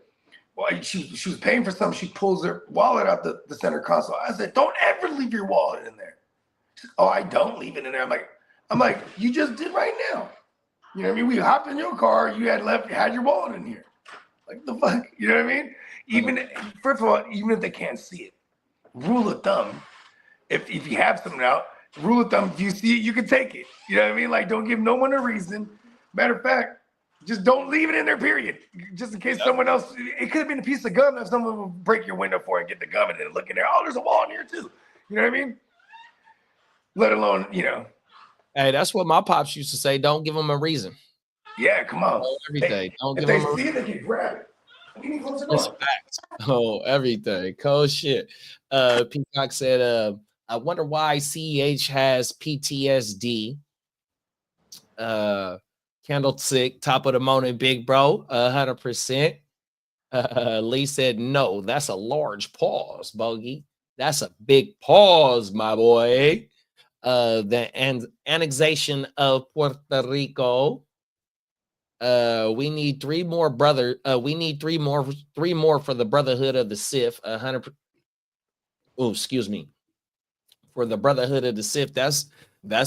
well, she was paying for something. She pulls her wallet out the center console. I said, don't ever leave your wallet in there. She said, oh, I don't leave it in there. I'm like, you just did right now. You know what I mean? We hopped in your car. You had your wallet in here. Like the fuck, you know what I mean? Even first of all, even if they can't see it, rule of thumb, if you have something out, rule of thumb, if you see it, you can take it. You know what I mean? Like, don't give no one a reason. Matter of fact, just don't leave it in there, period. Just in case someone else, it could have been a piece of gum that someone will break your window for and get the gum and then look in there. Oh, there's a wall in here too. You know what I mean? Let alone, you know. Hey, that's what my pops used to say. Don't give them a reason. Yeah, come on. Everything. Don't if give they them a see it, they can grab it. We need to close the That's door. facts. Oh, everything. Cold shit. Peacock said, I wonder why CEH has PTSD. Candlestick, top of the morning, big bro, 100%. Lee said, no, that's a large pause, Bogey. That's a big pause, my boy. The annexation of Puerto Rico. We need three more for the Brotherhood of the Sith. 100. Oh, excuse me. For the Brotherhood of the Sith, that's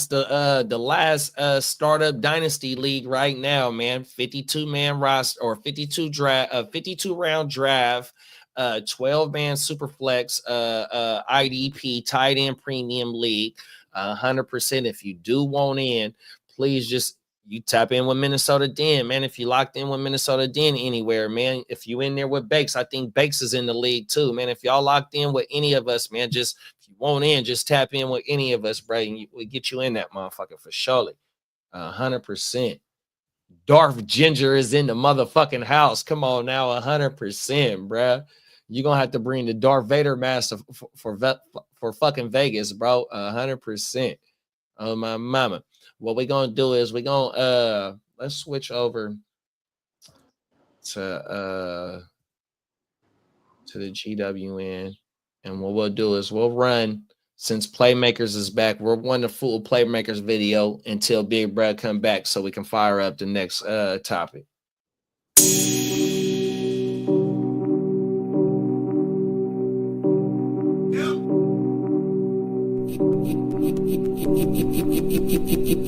the last startup dynasty league right now, man. 52-man roster or 52 round draft, 12-man super flex, IDP tight end premium league. 100%. If you do want in, please just you tap in with Minnesota Den, man. If you locked in with Minnesota Den anywhere, man. If you in there with Bakes, I think Bakes is in the league too, man. If y'all locked in with any of us, man, just if you want in, just tap in with any of us, bro. And we get you in that motherfucker for surely. 100%. Darth Ginger is in the motherfucking house. Come on now, 100%, bro. You're gonna have to bring the Darth Vader mask for fucking Vegas, bro. 100%. Oh my mama. What we're gonna do is we're gonna let's switch over to the GWN, and what we'll do is we'll run, since Playmakers is back, we'll run the full Playmakers video until Big Brad come back so we can fire up the next topic.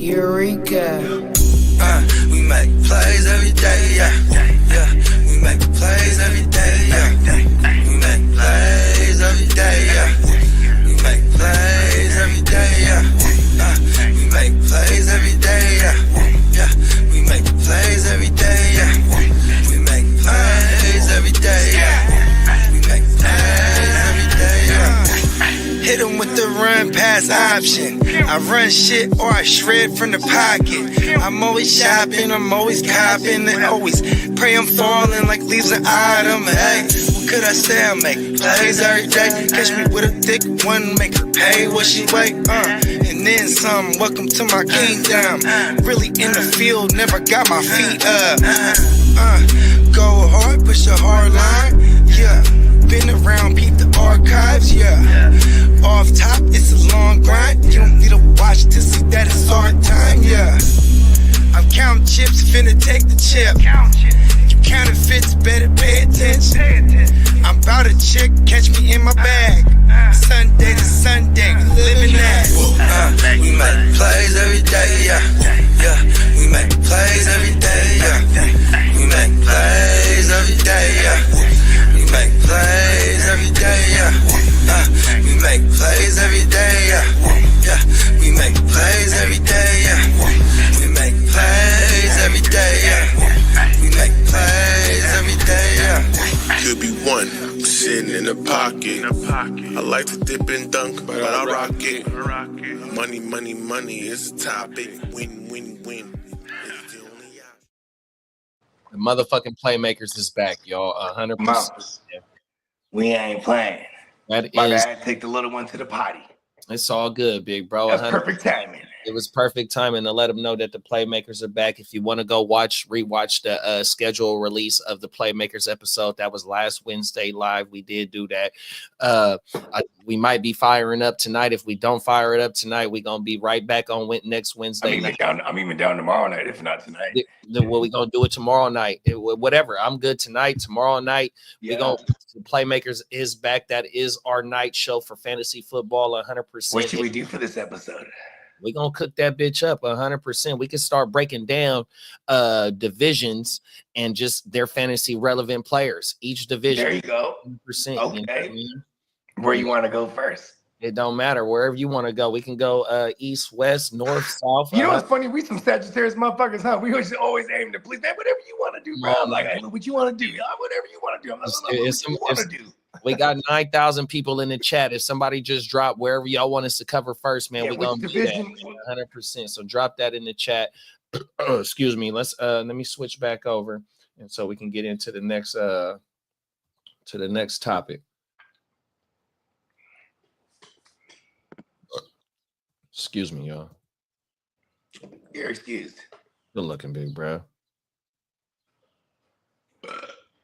Eureka. We make plays every day, yeah. We make plays every day, yeah. We make plays every day, yeah. We make plays every day, yeah. We make plays every day, yeah. We make plays every day, yeah. We make plays every day, yeah. We make plays every day, yeah. Hit him with the run pass option. I run shit or I shred from the pocket. I'm always shopping, I'm always copping, and always pray I'm falling like leaves an item. Hey, what could I say? I make plays every day. Catch me with a thick one, make her pay what she weigh. And then some. Welcome to my kingdom. Really in the field, never got my feet up. Go hard, push a hard line. Yeah, been around, peep the archives. Yeah. Off top, it's a long grind. You don't need to watch to see that it's hard time, yeah. I'm counting chips, finna take the chip. You Counterfeits, better pay attention. I'm about a chick, catch me in my bag. Sunday to Sunday, living that. We make plays every day, yeah. Yeah, we make plays every day, yeah. We make plays every day, yeah. We make plays every day, yeah. We make plays every day, yeah. Yeah, we make plays every day, yeah. We make plays every day, yeah. We make plays every day, yeah. Could be one sitting in the pocket. I like to dip and dunk, but I rock it. Money, money, money is the topic. Win, win, win. The motherfucking Playmakers is back, y'all. 100%. Mamas, we ain't playing. That My is, dad take the little one to the potty. it's all good, big bro. That's 100%. perfect timing. It was perfect timing to let them know that the Playmakers are back. If you want to go rewatch the schedule release of the Playmakers episode, that was last Wednesday live. We did do that. We might be firing up tonight. If we don't fire it up tonight, we're gonna be right back on next Wednesday. I'm even down tomorrow night, if not tonight. Well, we're gonna do it tomorrow night. Whatever. I'm good tonight. Tomorrow night, Yeah. the Playmakers is back. That is our night show for fantasy football. 100%. What should we do for this episode? We're gonna cook that bitch up 100%. We can start breaking down divisions and just their fantasy relevant players. Each division. There you go. 100%. Okay. Where you want to go first? It don't matter. Wherever you want to go. We can go east, west, north, south. You know what's funny? We some Sagittarius motherfuckers, huh? We always aim to please. Man, whatever you want to do, bro. I'm like, hey, look what you want to do. Whatever you want to do. I'm like, look what you want to do. We got 9,000 people in the chat. If somebody just dropped wherever y'all want us to cover first, man, Yeah, we're gonna which do that division? 100%. So drop that in the chat. Excuse me. Let me switch back over, and so we can get into the next topic. Excuse me, y'all. You're excused. Good looking, big bro.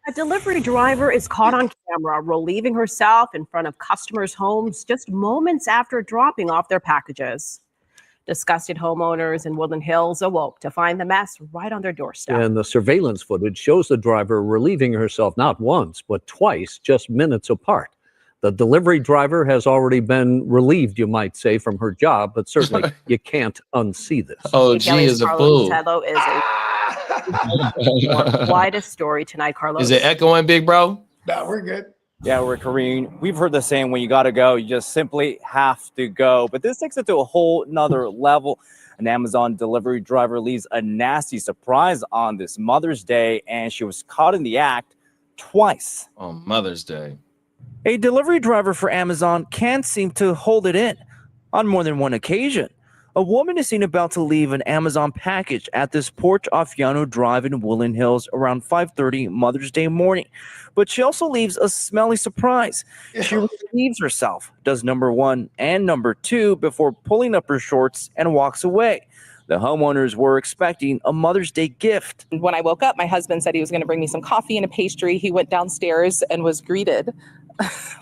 A delivery driver is caught on camera relieving herself in front of customers' homes just moments after dropping off their packages. Disgusted homeowners in Woodland Hills awoke to find the mess right on their doorstep. And the surveillance footage shows the driver relieving herself not once, but twice, just minutes apart. The delivery driver has already been relieved, you might say, from her job, but certainly you can't unsee this. Oh, gee, is a fool. Tedlow is a widest story tonight, Carlos. Is it echoing, big bro? Nah, we're good. Yeah, we're Kareem. We've heard the saying, when you got to go, you just simply have to go. But this takes it to a whole nother level. An Amazon delivery driver leaves a nasty surprise on this Mother's Day, and she was caught in the act twice. On Mother's Day. A delivery driver for Amazon can't seem to hold it in on more than one occasion. A woman is seen about to leave an Amazon package at this Port Afiano Drive in Woodland Hills around 5:30 Mother's Day morning. But she also leaves a smelly surprise. She relieves herself, does number one and number two before pulling up her shorts and walks away. The homeowners were expecting a Mother's Day gift. When I woke up, my husband said he was going to bring me some coffee and a pastry. He went downstairs and was greeted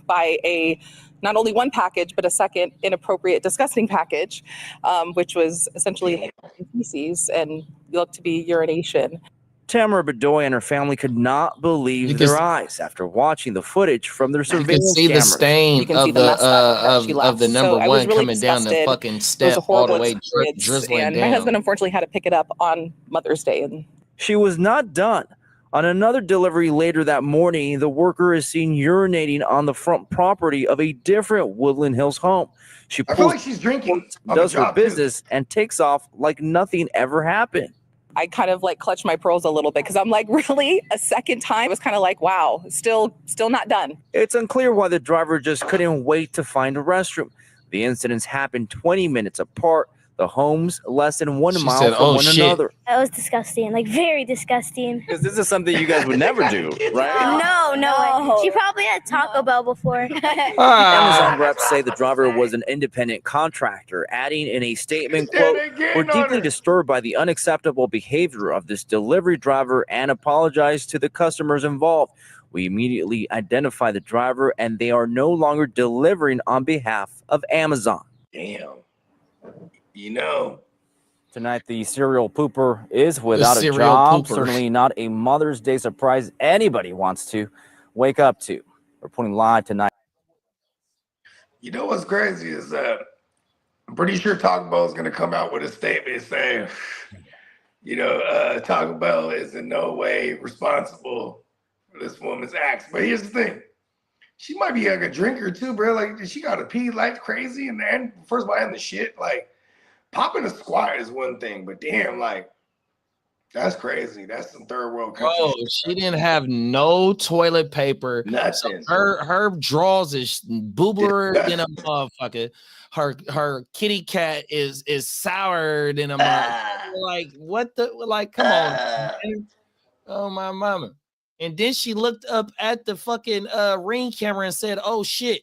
by not only one package, but a second inappropriate, disgusting package, which was essentially feces and looked to be urination. Tamara Bedoy and her family could not believe their eyes after watching the footage from their You surveillance can see the cameras. stain of the number I was one really coming down the disgusted. fucking It was step a all horrible the way experience, drizzling and down. my husband unfortunately had to pick it up on Mother's Day. And She was not done. On another delivery later that morning, the worker is seen urinating on the front property of a different Woodland Hills home. She I feel pulls, like she's drinking. on the does her job, too. business, and takes off like nothing ever happened. I kind of like clutched my pearls a little bit because I'm like, really? A second time? It was kind of like, wow, still not done. It's unclear why the driver just couldn't wait to find a restroom. The incidents happened 20 minutes apart. The homes less than 1 mile said, from "Oh, one shit." another. That was disgusting, like very disgusting. Because this is something you guys would never do, right? No. She probably had Taco Bell before. Amazon reps say the driver was an independent contractor, adding in a statement, quote, "We're deeply disturbed by the unacceptable behavior of this delivery driver and apologize to the customers involved. We immediately identify the driver and they are no longer delivering on behalf of Amazon." Damn. You know, Tonight, the serial pooper is without a serial job. pooper. Certainly not a Mother's Day surprise anybody wants to wake up to. Reporting live tonight. You know what's crazy is that I'm pretty sure Taco Bell is going to come out with a statement saying, Taco Bell is in no way responsible for this woman's acts. But here's the thing. She might be like a drinker too, bro. Like, she got to pee like crazy. And first of all, and the shit, like, popping a squat is one thing, but damn, like, that's crazy. That's some third world country. Oh, she didn't have no toilet paper. Nothing. So her drawers is booberer than a motherfucker. Her kitty cat is soured in a motherfucker. Like, what the, like, come on. Man. Oh, my mama. And then she looked up at the fucking Ring camera and said, oh shit.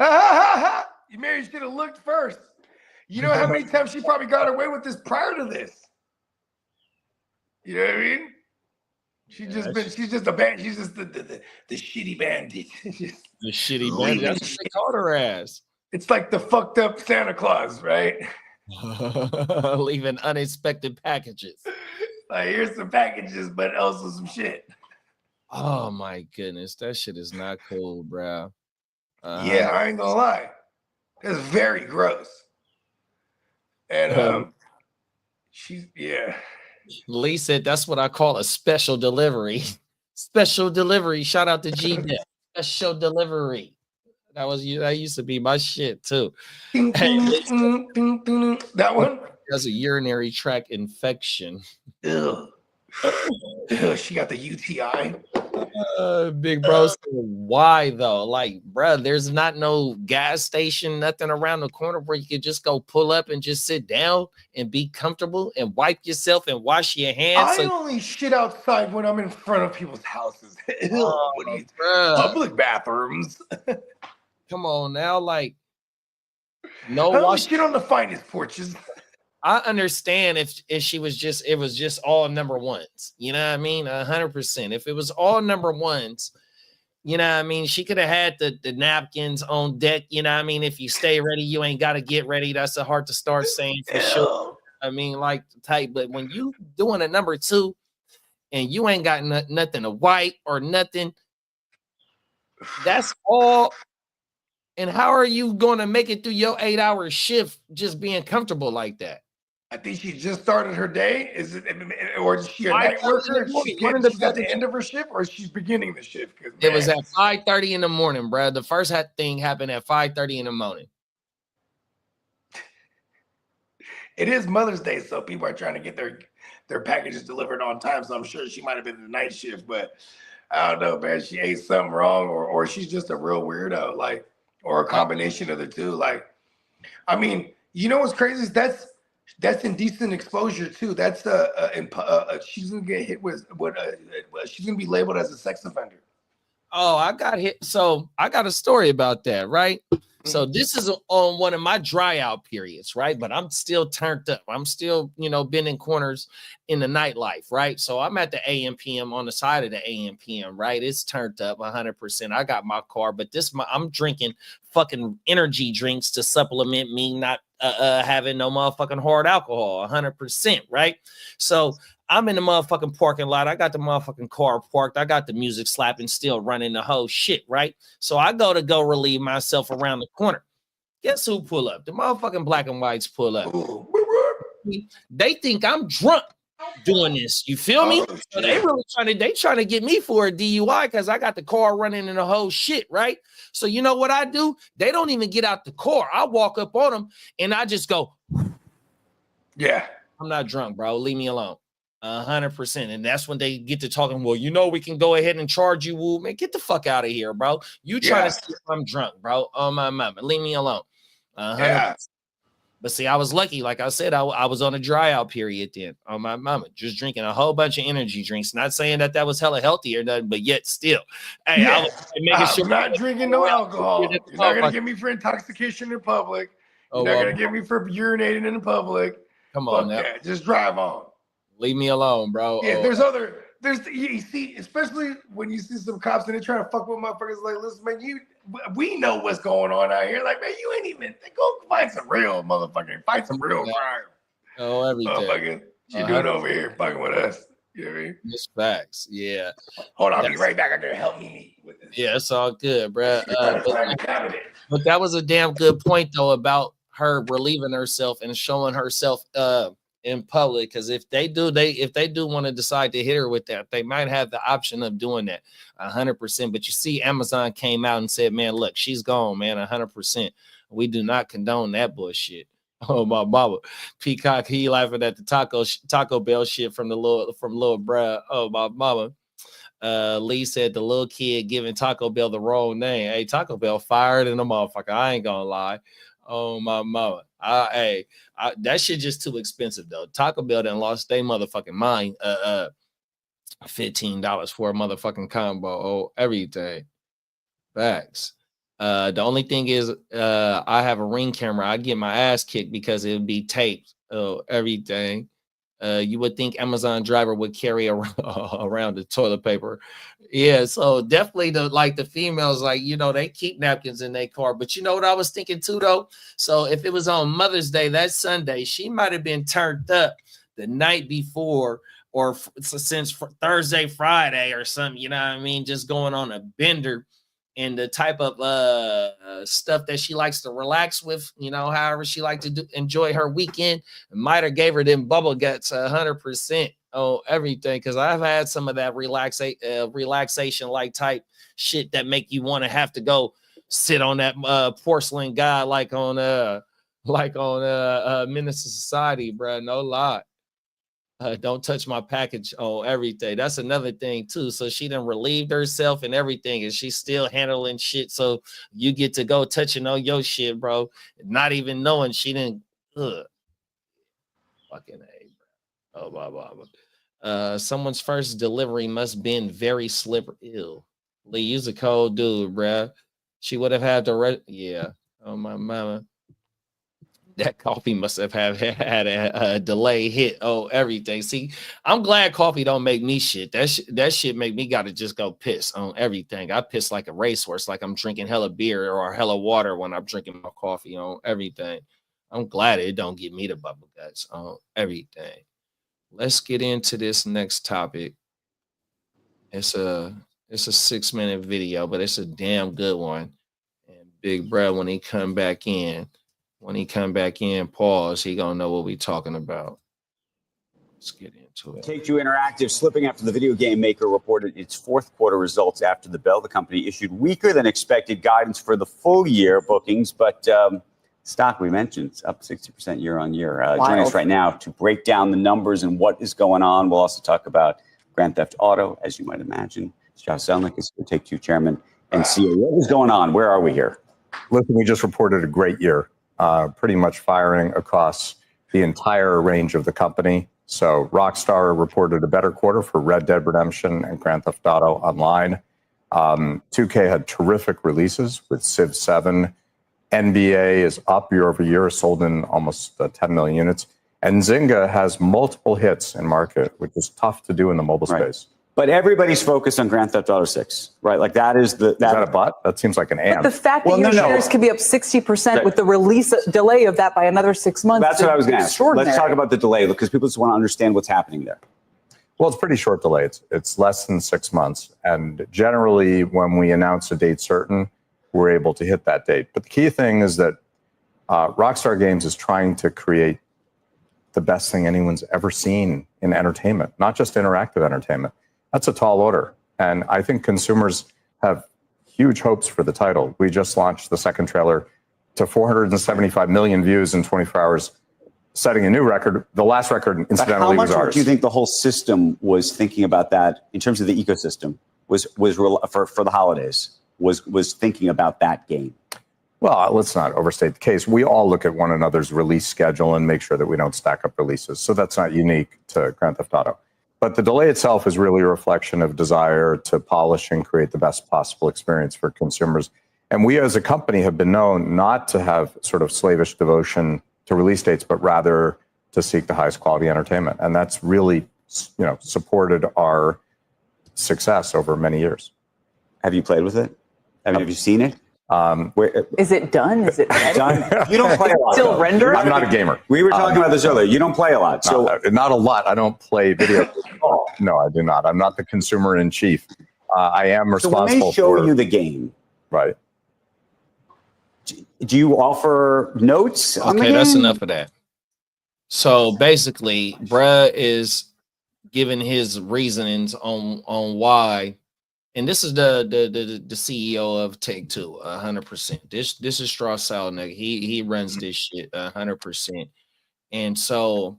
You maybe should have looked first. You know how many times she probably got away with this prior to this? You know what I mean? She's just a band. She's just the shitty bandit. The shitty bandit. That's what they called her ass. It's like the fucked up Santa Claus, right? Leaving unexpected packages. Like, here's some packages, but also some shit. Oh my goodness, that shit is not cool, bro. Yeah, I ain't gonna lie. It's very gross. And Lee said that's what I call a special delivery. Special delivery. Shout out to G-Dep. Special delivery. That used to be my shit too. That one? That's a urinary tract infection. Ew. She got the UTI. Big bro said, why though? Like, bro, there's not no gas station, nothing around the corner where you could just go pull up and just sit down and be comfortable and wipe yourself and wash your hands. I only shit outside when I'm in front of people's houses. What are you, public bathrooms? Come on now, like, no wash. Shit on the finest porches. I understand if she was just, it was just all number ones, you know what I mean? 100%. If it was all number ones, you know what I mean? She could have had the napkins on deck, you know what I mean? If you stay ready, you ain't got to get ready. That's a hard to start saying for sure. I mean, like, tight, but when you doing a number two and you ain't got nothing to wipe or nothing, that's all. And how are you going to make it through your 8-hour shift just being comfortable like that? I think she just started her day. Is it, or is she a night worker? She's at the end of her shift, or she's beginning the shift? It was at 5:30 in the morning, bro. The first thing happened at 5:30 in the morning. It is Mother's Day, so people are trying to get their packages delivered on time. So I'm sure she might have been in the night shift, but I don't know, man. She ate something wrong, or she's just a real weirdo, like, or a combination of the two. Like, I mean, you know what's crazy is that's indecent exposure too. That's she's gonna get hit with she's gonna be labeled as a sex offender. Oh, I got hit. So I got a story about that, right? So this is on one of my dry out periods, right? But I'm still turned up. I'm still, bending corners in the nightlife, right? So I'm at the AM PM on the side of the AM PM, right? It's turned up 100%. I got my car, but I'm drinking fucking energy drinks to supplement me not having no motherfucking hard alcohol, 100%, right? So I'm in the motherfucking parking lot. I got the motherfucking car parked. I got the music slapping, still running the whole shit, right? So I go relieve myself around the corner. Guess who pull up? The motherfucking black and whites pull up. They think I'm drunk doing this. You feel me? So they really trying to get me for a DUI because I got the car running in the whole shit, right? So you know what I do? They don't even get out the car. I walk up on them and I just go, yeah, I'm not drunk, bro. Leave me alone. 100%. And that's when they get to talking. Well, we can go ahead and charge you. Woo, man, get the fuck out of here, bro. You trying to see if I'm drunk, bro? Oh my mama, leave me alone. 100%. But see, I was lucky. Like I said, I was on a dry out period then. Oh my mama, just drinking a whole bunch of energy drinks. Not saying that was hella healthy or nothing, but yet still, hey, I was making sure I'm not drinking no alcohol. You're not gonna get me for intoxication in public. You're not gonna get me for urinating in public. Come on, now. Just drive on. Leave me alone, bro. Yeah, you see, especially when you see some cops and they're trying to fuck with motherfuckers. Like, listen, man, we know what's going on out here. Like, man, you ain't even go find some real motherfucking fight some real crime. Oh, everything. She doing over here fucking with us. You know what I mean? Just facts. Yeah. Hold on, I'll be right back. I'm gonna help me with this. Yeah, it's all good, bro. But that was a damn good point though about her relieving herself and showing herself in public. Because if they do want to decide to hit her with that, they might have the option of doing that 100%. But you see, Amazon came out and said, "Man, look, she's gone, man, 100%. We do not condone that bullshit." Oh my mama, Peacock, he laughing at the Taco Bell shit from little bruh. Oh my mama. Lee said the little kid giving Taco Bell the wrong name. Hey, Taco Bell fired in the motherfucker. I ain't gonna lie. Oh my mama. That shit just too expensive though. Taco Bell done lost their motherfucking mind. $15 for a motherfucking combo. Oh, everything. Facts. The only thing is, I have a Ring camera. I'd get my ass kicked because it would be taped. Oh, everything. You would think Amazon driver would carry around the toilet paper. Yeah, so definitely the females, like, you know, they keep napkins in their car. But you know what I was thinking too, though? So if it was on Mother's Day, that Sunday, she might have been turned up the night before or since Thursday, Friday or something, you know what I mean? Just going on a bender. And the type of stuff that she likes to relax with, you know, however she likes to enjoy her weekend, might have gave her them bubble guts 100%. Oh, everything. Because I've had some of that relaxation like type shit that make you want to have to go sit on that porcelain guy like on Menace to Society, bro. No lie. Don't touch my package on everything. That's another thing too. So she done relieved herself and everything, and she's still handling shit. So you get to go touching on your shit, bro, not even knowing she didn't. Fucking A, bro. Oh, blah. Someone's first delivery must been very slippery. Ew. Lee, you's a cold dude, bro. She would have had to. Yeah. Oh my mama. That coffee must have had a delay hit. Oh, everything. See, I'm glad coffee don't make me shit. That shit make me gotta just go piss on everything. I piss like a racehorse, like I'm drinking hella beer or hella water when I'm drinking my coffee on everything. I'm glad it don't give me the bubble guts on everything. Let's get into this next topic. It's a 6-minute video, but it's a damn good one. And Big Brad, when he come back in, pause, he gonna know what we talking about. Let's get into it. Take-Two Interactive slipping after the video game maker reported its fourth quarter results after the bell. The company issued weaker than expected guidance for the full year bookings, but stock, we mentioned, it's up 60% year on year. Joining us right now to break down the numbers and what is going on. We'll also talk about Grand Theft Auto, as you might imagine. Strauss Zelnick is the Take-Two chairman and CEO. What is going on? Where are we here? Listen, we just reported a great year. Pretty much firing across the entire range of the company. So Rockstar reported a better quarter for Red Dead Redemption and Grand Theft Auto Online. 2K had terrific releases with Civ 7. NBA is up year over year, sold in almost 10 million units. And Zynga has multiple hits in market, which is tough to do in the mobile space. But everybody's focused on Grand Theft Auto 6, right? Like that is the... Is that a but? That seems like an and. But the fact that your shares could be up 60% with the release delay of that by another 6 months. That's what I was going to ask. Let's talk about the delay because people just want to understand what's happening there. Well, it's pretty short delay. It's less than 6 months. And generally, when we announce a date certain, we're able to hit that date. But the key thing is that Rockstar Games is trying to create the best thing anyone's ever seen in entertainment, not just interactive entertainment. That's a tall order. And I think consumers have huge hopes for the title. We just launched the second trailer to 475 million views in 24 hours, setting a new record. The last record, incidentally, was ours. How much do you think the whole system was thinking about that in terms of the ecosystem was for the holidays, was thinking about that game? Well, let's not overstate the case. We all look at one another's release schedule and make sure that we don't stack up releases. So that's not unique to Grand Theft Auto. But the delay itself is really a reflection of desire to polish and create the best possible experience for consumers. And we as a company have been known not to have sort of slavish devotion to release dates, but rather to seek the highest quality entertainment. And that's really, supported our success over many years. Have you played with it? I mean, have you seen it? Is it done? Is it ready? Done? You don't play a lot. Still though. rendering? I'm not a gamer. We were talking about this earlier. You don't play a lot. So Not a lot. I don't play video games at all. No, I do not. I'm not the consumer in chief. I am So responsible when they show for you the game, right. do you offer notes on the Okay, game? that's enough of that. So basically, bruh is giving his reasonings on why, and this is the CEO of Take-Two, 100%. This is Strauss Salnick. He runs this shit 100%. And so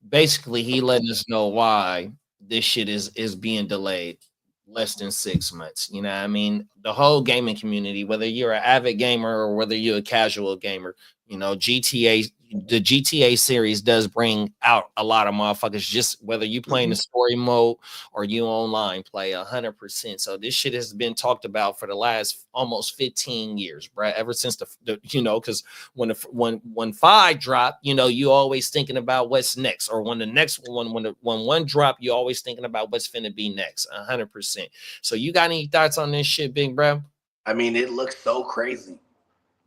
basically, he letting us know why this shit is being delayed less than 6 months. You know what I mean? The whole gaming community, whether you're an avid gamer or whether you're a casual gamer, you know, the GTA series does bring out a lot of motherfuckers, just whether you playing the story mode or you online play 100%. So this shit has been talked about for the last almost 15 years, bro. Ever since the you know, because when 5 drop, you know, you always thinking about what's next, or when the next one, when one drop, you always thinking about what's finna be next, 100%. So you got any thoughts on this shit, big bro? I mean, it looks so crazy.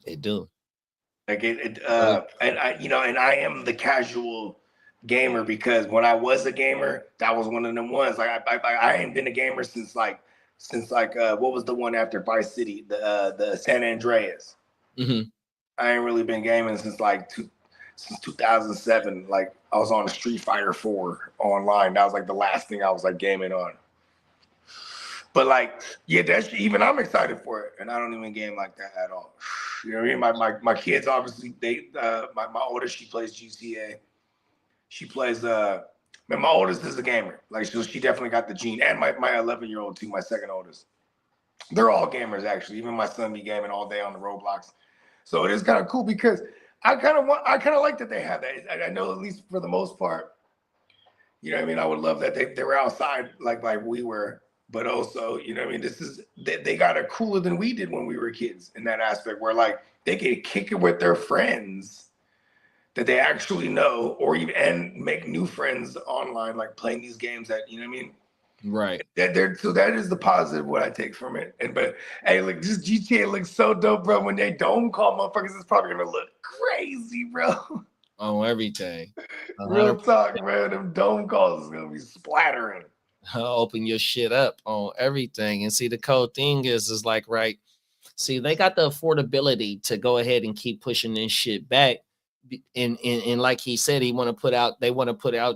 It do. Like and I, you know, and I am the casual gamer because when I was a gamer, that was one of them ones. Like I ain't been a gamer since like what was the one after Vice City, the San Andreas. Mm-hmm. I ain't really been gaming since since 2007. Like I was on Street Fighter 4 online. That was like the last thing I was like gaming on. But like, yeah, that's even I'm excited for it, and I don't even game like that at all. You know what I mean? My kids obviously my oldest, she plays GTA. She plays man, my oldest is a gamer. Like she definitely got the gene, and my 11-year-old too, my second oldest. They're all gamers actually. Even my son be gaming all day on the Roblox. So it is kind of cool because I kind of like that they have that. I know at least for the most part. You know what I mean? I would love that they were outside like we were. But also, you know what I mean? They got it cooler than we did when we were kids in that aspect where like they could kick it with their friends that they actually know, or even and make new friends online, like playing these games that, you know what I mean? Right. So that is the positive what I take from it. But hey, look, this GTA looks so dope, bro. When they dome call motherfuckers, it's probably gonna look crazy, bro. On everything. Real talk, man. Them dome calls is gonna be splattering. Open your shit up on everything. And see, the cool thing is like, right, see, they got the affordability to go ahead and keep pushing this shit back. And like he said, they want to put out,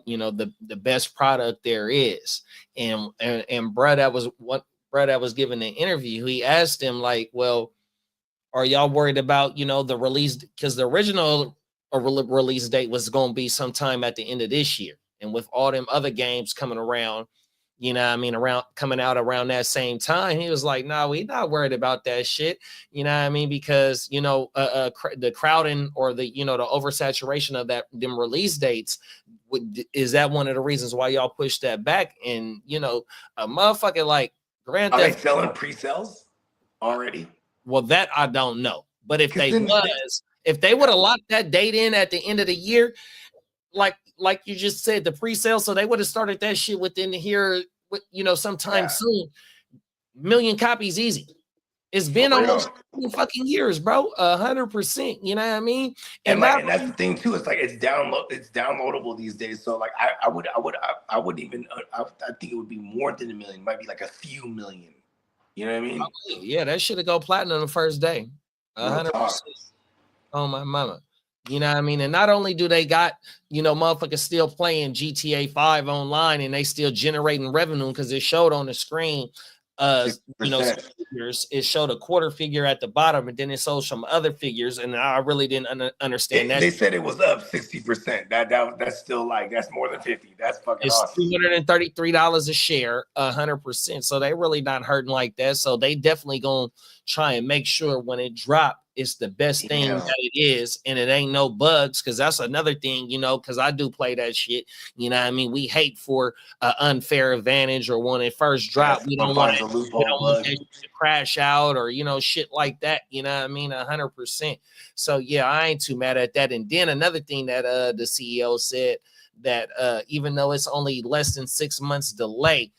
you know, the best product there is. And bruh, that was giving an interview. He asked him like, well, are y'all worried about, you know, the release? Because the original release date was going to be sometime at the end of this year. And with all them other games coming around, you know what I mean, coming out around that same time, he was like, no, we not worried about that shit. You know what I mean? Because, you know, the crowding or the, you know, the oversaturation of them release dates, is that one of the reasons why y'all push that back? And, you know, a motherfucker like Grand Theft. Are they selling pre-sales already? Well, that I don't know. But if they would have locked that date in at the end of the year, like you just said, the pre-sale, so they would have started that shit within here, you know, sometime soon. 1 million copies easy. It's been almost 2 fucking years, bro. 100%. You know what I mean? And that's the thing too. It's like it's downloadable these days. So like I would even I think it would be more than 1 million. It might be like a few million. You know what I mean? Yeah, that should have go platinum the first day. 100%. Oh my mama. You know what I mean? And not only do they got, you know, motherfuckers still playing GTA 5 online and they still generating revenue because it showed on the screen, you know, figures. It showed a quarter figure at the bottom and then it showed some other figures. And I really didn't understand that. They said it was up 60%. That's still like, that's more than 50. That's fucking awesome. It's $233 a share, 100%. So they really not hurting like that. So they definitely gonna try and make sure when it drop, it's the best thing that it is, and it ain't no bugs, because that's another thing, you know, because I do play that shit. You know what I mean? We hate for an unfair advantage, or when it first dropped, we don't want it to crash out, or, you know, shit like that. You know what I mean? 100%. So, yeah, I ain't too mad at that. And then another thing that the CEO said, that even though it's only less than 6 months delay,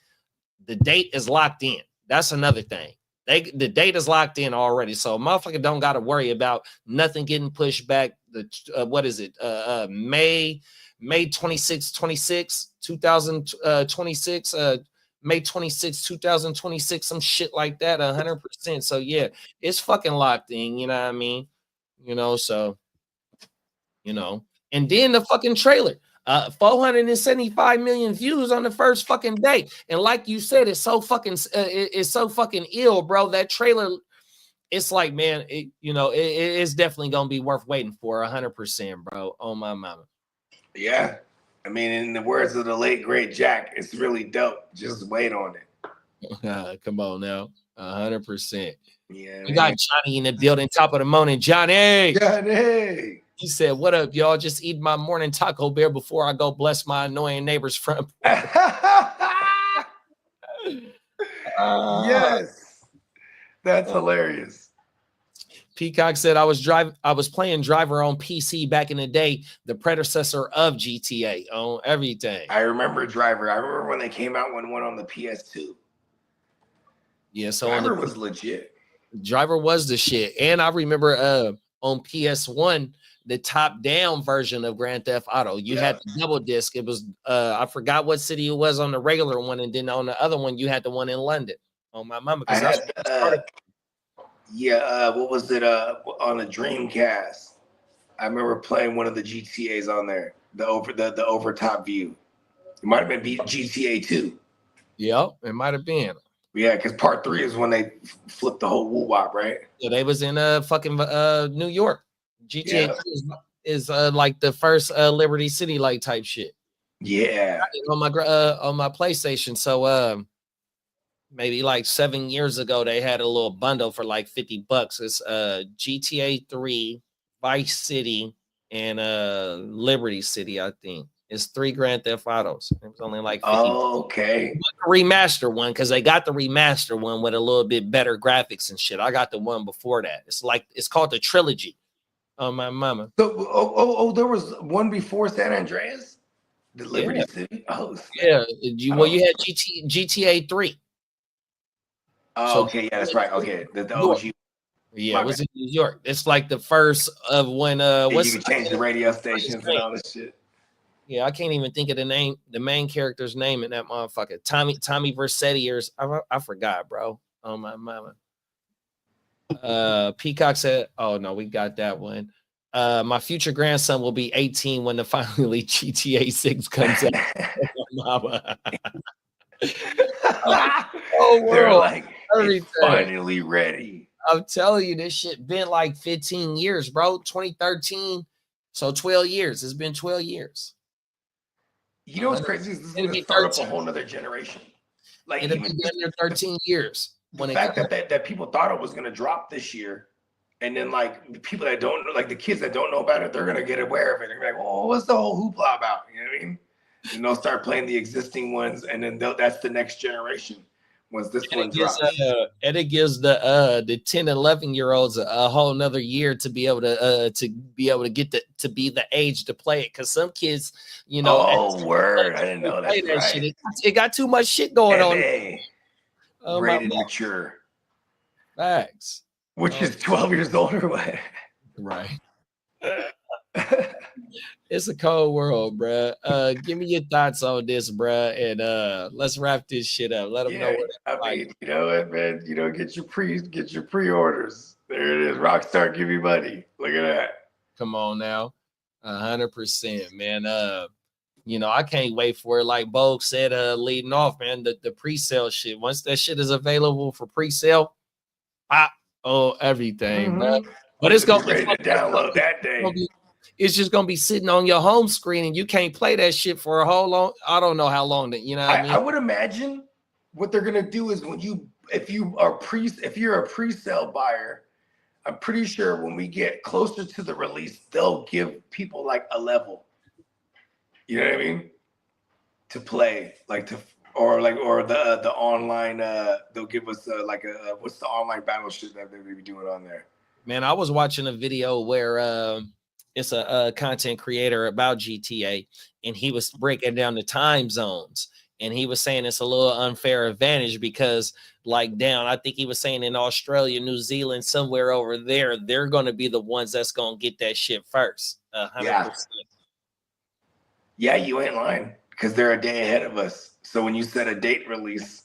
the date is locked in. That's another thing. The data's locked in already, so motherfucker don't got to worry about nothing getting pushed back. The what is it? May 26, 2026. May 26, 2026, some shit like that, 100%. So yeah, it's fucking locked in. You know what I mean? You know, so you know, and then the fucking trailer. 475 million views on the first fucking day, and like you said, it's so fucking ill, bro. That trailer, it's like, man, it's definitely gonna be worth waiting for 100%, bro. Oh my mama. Yeah, I mean, in the words of the late great Jack, it's really dope. Just wait on it. Come on now, 100%. Yeah, we got Johnny in the building. Top of the morning, Johnny. Johnny. He said, "What up, y'all? Just eat my morning Taco Bell before I go bless my annoying neighbor's front." Yes, that's hilarious. Peacock said, I was playing Driver on PC back in the day, the predecessor of GTA on everything. I remember Driver. I remember when they came out when one on the PS2. Yeah, so Driver was legit. Driver was the shit. And I remember on PS1, the top-down version of Grand Theft Auto. You had the double disc. It was I forgot what city it was on the regular one, and then on the other one, you had the one in London. On my mama. I had what was it on the Dreamcast? I remember playing one of the GTAs on there, the overtop view. It might have been GTA 2. Yep, it might have been. Yeah, because part 3 is when they flipped the whole woo-wop, right? Yeah, they was in fucking New York. GTA 2 is like the first Liberty City like type shit. Yeah. On my PlayStation. So maybe like 7 years ago, they had a little bundle for like $50. It's GTA 3, Vice City, and Liberty City, I think. It's 3 Grand Theft Autos. It was only like 50. Oh, okay. Remaster one, because they got the remaster one with a little bit better graphics and shit. I got the one before that. It's called the Trilogy. Oh my mama. So there was one before San Andreas? The Liberty City? Oh yeah. You had GTA 3. Oh, So- okay, yeah, that's right. Okay. The OG. Yeah, My it was bad. in New York. It's like the first of when You can change the radio stations and all this shit. Yeah, I can't even think of the main character's name in that motherfucker. Tommy Vercetti, I forgot, bro. Oh my mama. Peacock said, "Oh no, we got that one. My future grandson will be 18 when the finally GTA 6 comes out." Mama. They're world. like, Everything. it's finally ready. I'm telling you, this shit been like 15 years, bro. 2013, so 12 years. It's been 12 years. You know what's crazy is this is It'll going be to start up a 13. whole nother generation. Like It'll even be damn near 13 years. the fact that people thought it was going to drop this year, and then like the people that don't know, like the kids that don't know about it, they're going to get aware of it. They're like, "Oh, what's the whole hoopla about?" You know what I mean? And they'll start playing the existing ones, and then that's the next generation. Once this one drops, and it gives the 10, 11-year-olds a whole nother year to be able to get to be the age to play it. Because some kids, you know, oh word, I didn't know play that. that Right. shit. It got too much shit going on. MA, Oh, my rated God. mature, Facts. which is 12 years old or what? Right. It's a cold world, bruh. Give me your thoughts on this, bruh, and let's wrap this shit up. Let them know what I mean, you know what, man? You know, get your pre-orders. There it is. Rockstar, give you money. Look at that. Come on now, 100%, man. You know, I can't wait for it. Like Bo said, leading off, man, the pre-sale shit. Once that shit is available for pre-sale, everything, bro. But it's gonna be ready to download that day. It's just gonna be sitting on your home screen, and you can't play that shit for a whole long. I don't know how long that. You know what I mean? I would imagine what they're gonna do is if you're a pre-sale buyer, I'm pretty sure when we get closer to the release, they'll give people like a level. You know what I mean? To play, or the online. They'll give us what's the online battle shit that they're gonna be doing on there? Man, I was watching a video where it's a content creator about GTA, and he was breaking down the time zones. And he was saying it's a little unfair advantage because, like, down, I think he was saying in Australia, New Zealand, somewhere over there, they're going to be the ones that's going to get that shit first. 100%. Yeah, you ain't lying because they're a day ahead of us. So when you set a date release,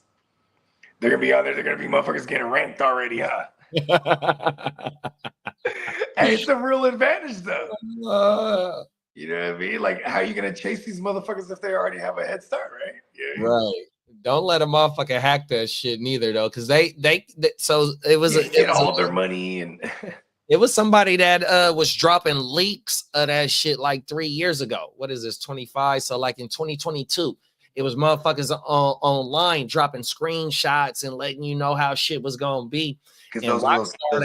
they're going to be out there. They're going to be motherfuckers getting ranked already, huh? Hey, it's a real advantage, though. You know what I mean? Like, how are you going to chase these motherfuckers if they already have a head start, right? Yeah. Right. Don't let a motherfucker hack that shit neither, though, because they so it was get all their money and it was somebody that was dropping leaks of that shit like 3 years ago. What is this, 25? So like in 2022, it was motherfuckers online dropping screenshots and letting you know how shit was gonna be. And Rockstar,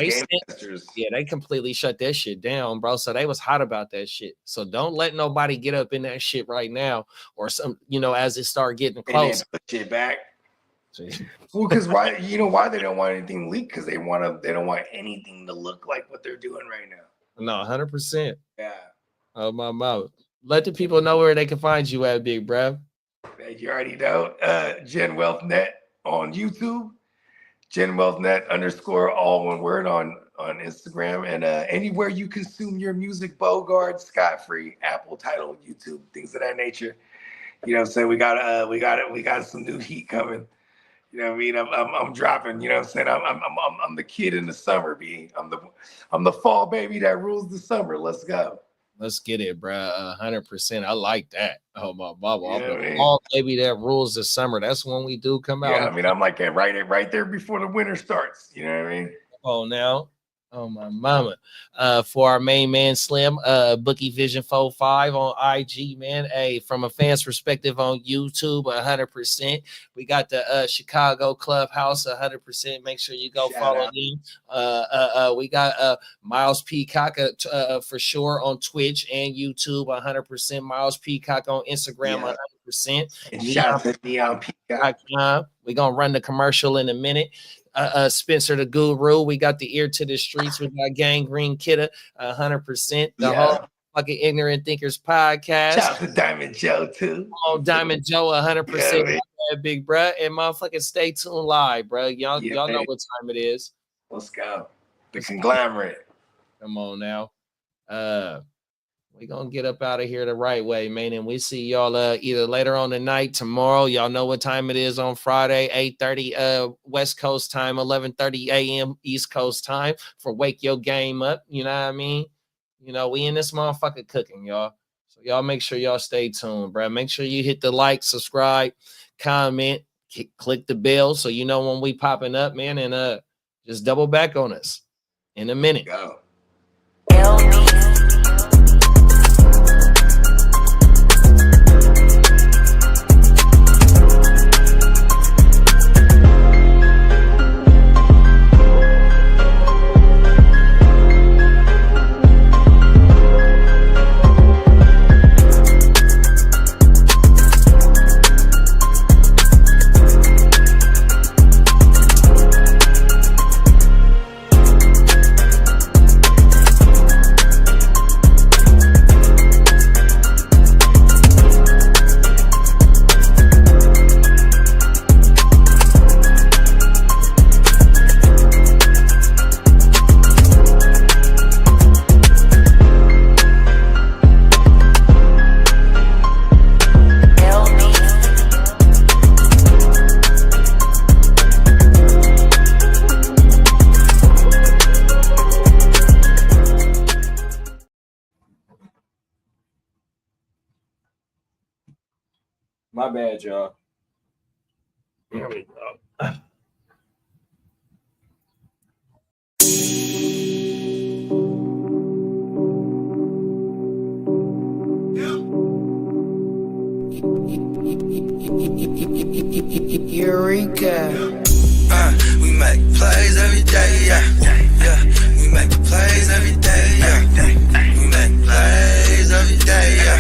they completely shut that shit down, bro. So they was hot about that shit. So don't let nobody get up in that shit right now, or some, as it start getting close. Put shit back. Well, because why? You know why they don't want anything leaked? Because they don't want anything to look like what they're doing right now. No, 100%. Yeah. Oh my mouth. Let the people know where they can find you at, big bruh. You already know. Gen Wealth Net on YouTube. Gen Wealth Net _ all one word on Instagram, and anywhere you consume your music, Bogart, Scott Free, Apple, Tidal, YouTube, things of that nature. You know what I'm saying? We got some new heat coming. You know what I mean? I'm dropping. You know what I'm saying? I'm the kid in the summer, I'm the fall baby that rules the summer. Let's go. Let's get it, bro. 100%. I like that. Oh my Bible. You know what I mean? Fall baby that rules the summer. That's when we do come out. Yeah, I mean, I'm like right there before the winter starts. You know what I mean? Oh, now. Oh my mama. For our main man Slim, Bookie Vision 45 on IG, man. Hey, from a fan's perspective on YouTube, 100%. We got the Chicago Clubhouse, 100%. Make sure you go follow them. We got Miles Peacock for sure on Twitch and YouTube, 100%. Miles Peacock on Instagram, 100%. And shout out to Neon Peacock. We're gonna run the commercial in a minute. Spencer the Guru, we got the Ear to the Streets, we got Gangrene Kidda, 100%. The whole fucking Ignorant Thinkers podcast. Shout out to Diamond Joe too. Oh, Diamond Joe, 100%. Big bruh, and motherfucking stay tuned live, bro. Y'all know what time it is. Let's go. The conglomerate. Come on now. We're gonna get up out of here the right way, man. And we see y'all either later on tonight, tomorrow. Y'all know what time it is on Friday, 8:30 West Coast time, 11:30 a.m. East Coast time for Wake Your Game Up. You know what I mean? We in this motherfucker cooking, y'all. So y'all make sure y'all stay tuned, bro. Make sure you hit the like, subscribe, comment, click the bell so you know when we popping up, man. And just double back on us in a minute. Go. My bad, y'all. Here we go. Eureka. We make plays every day, yeah. We make plays every day, yeah. We make plays every day, yeah.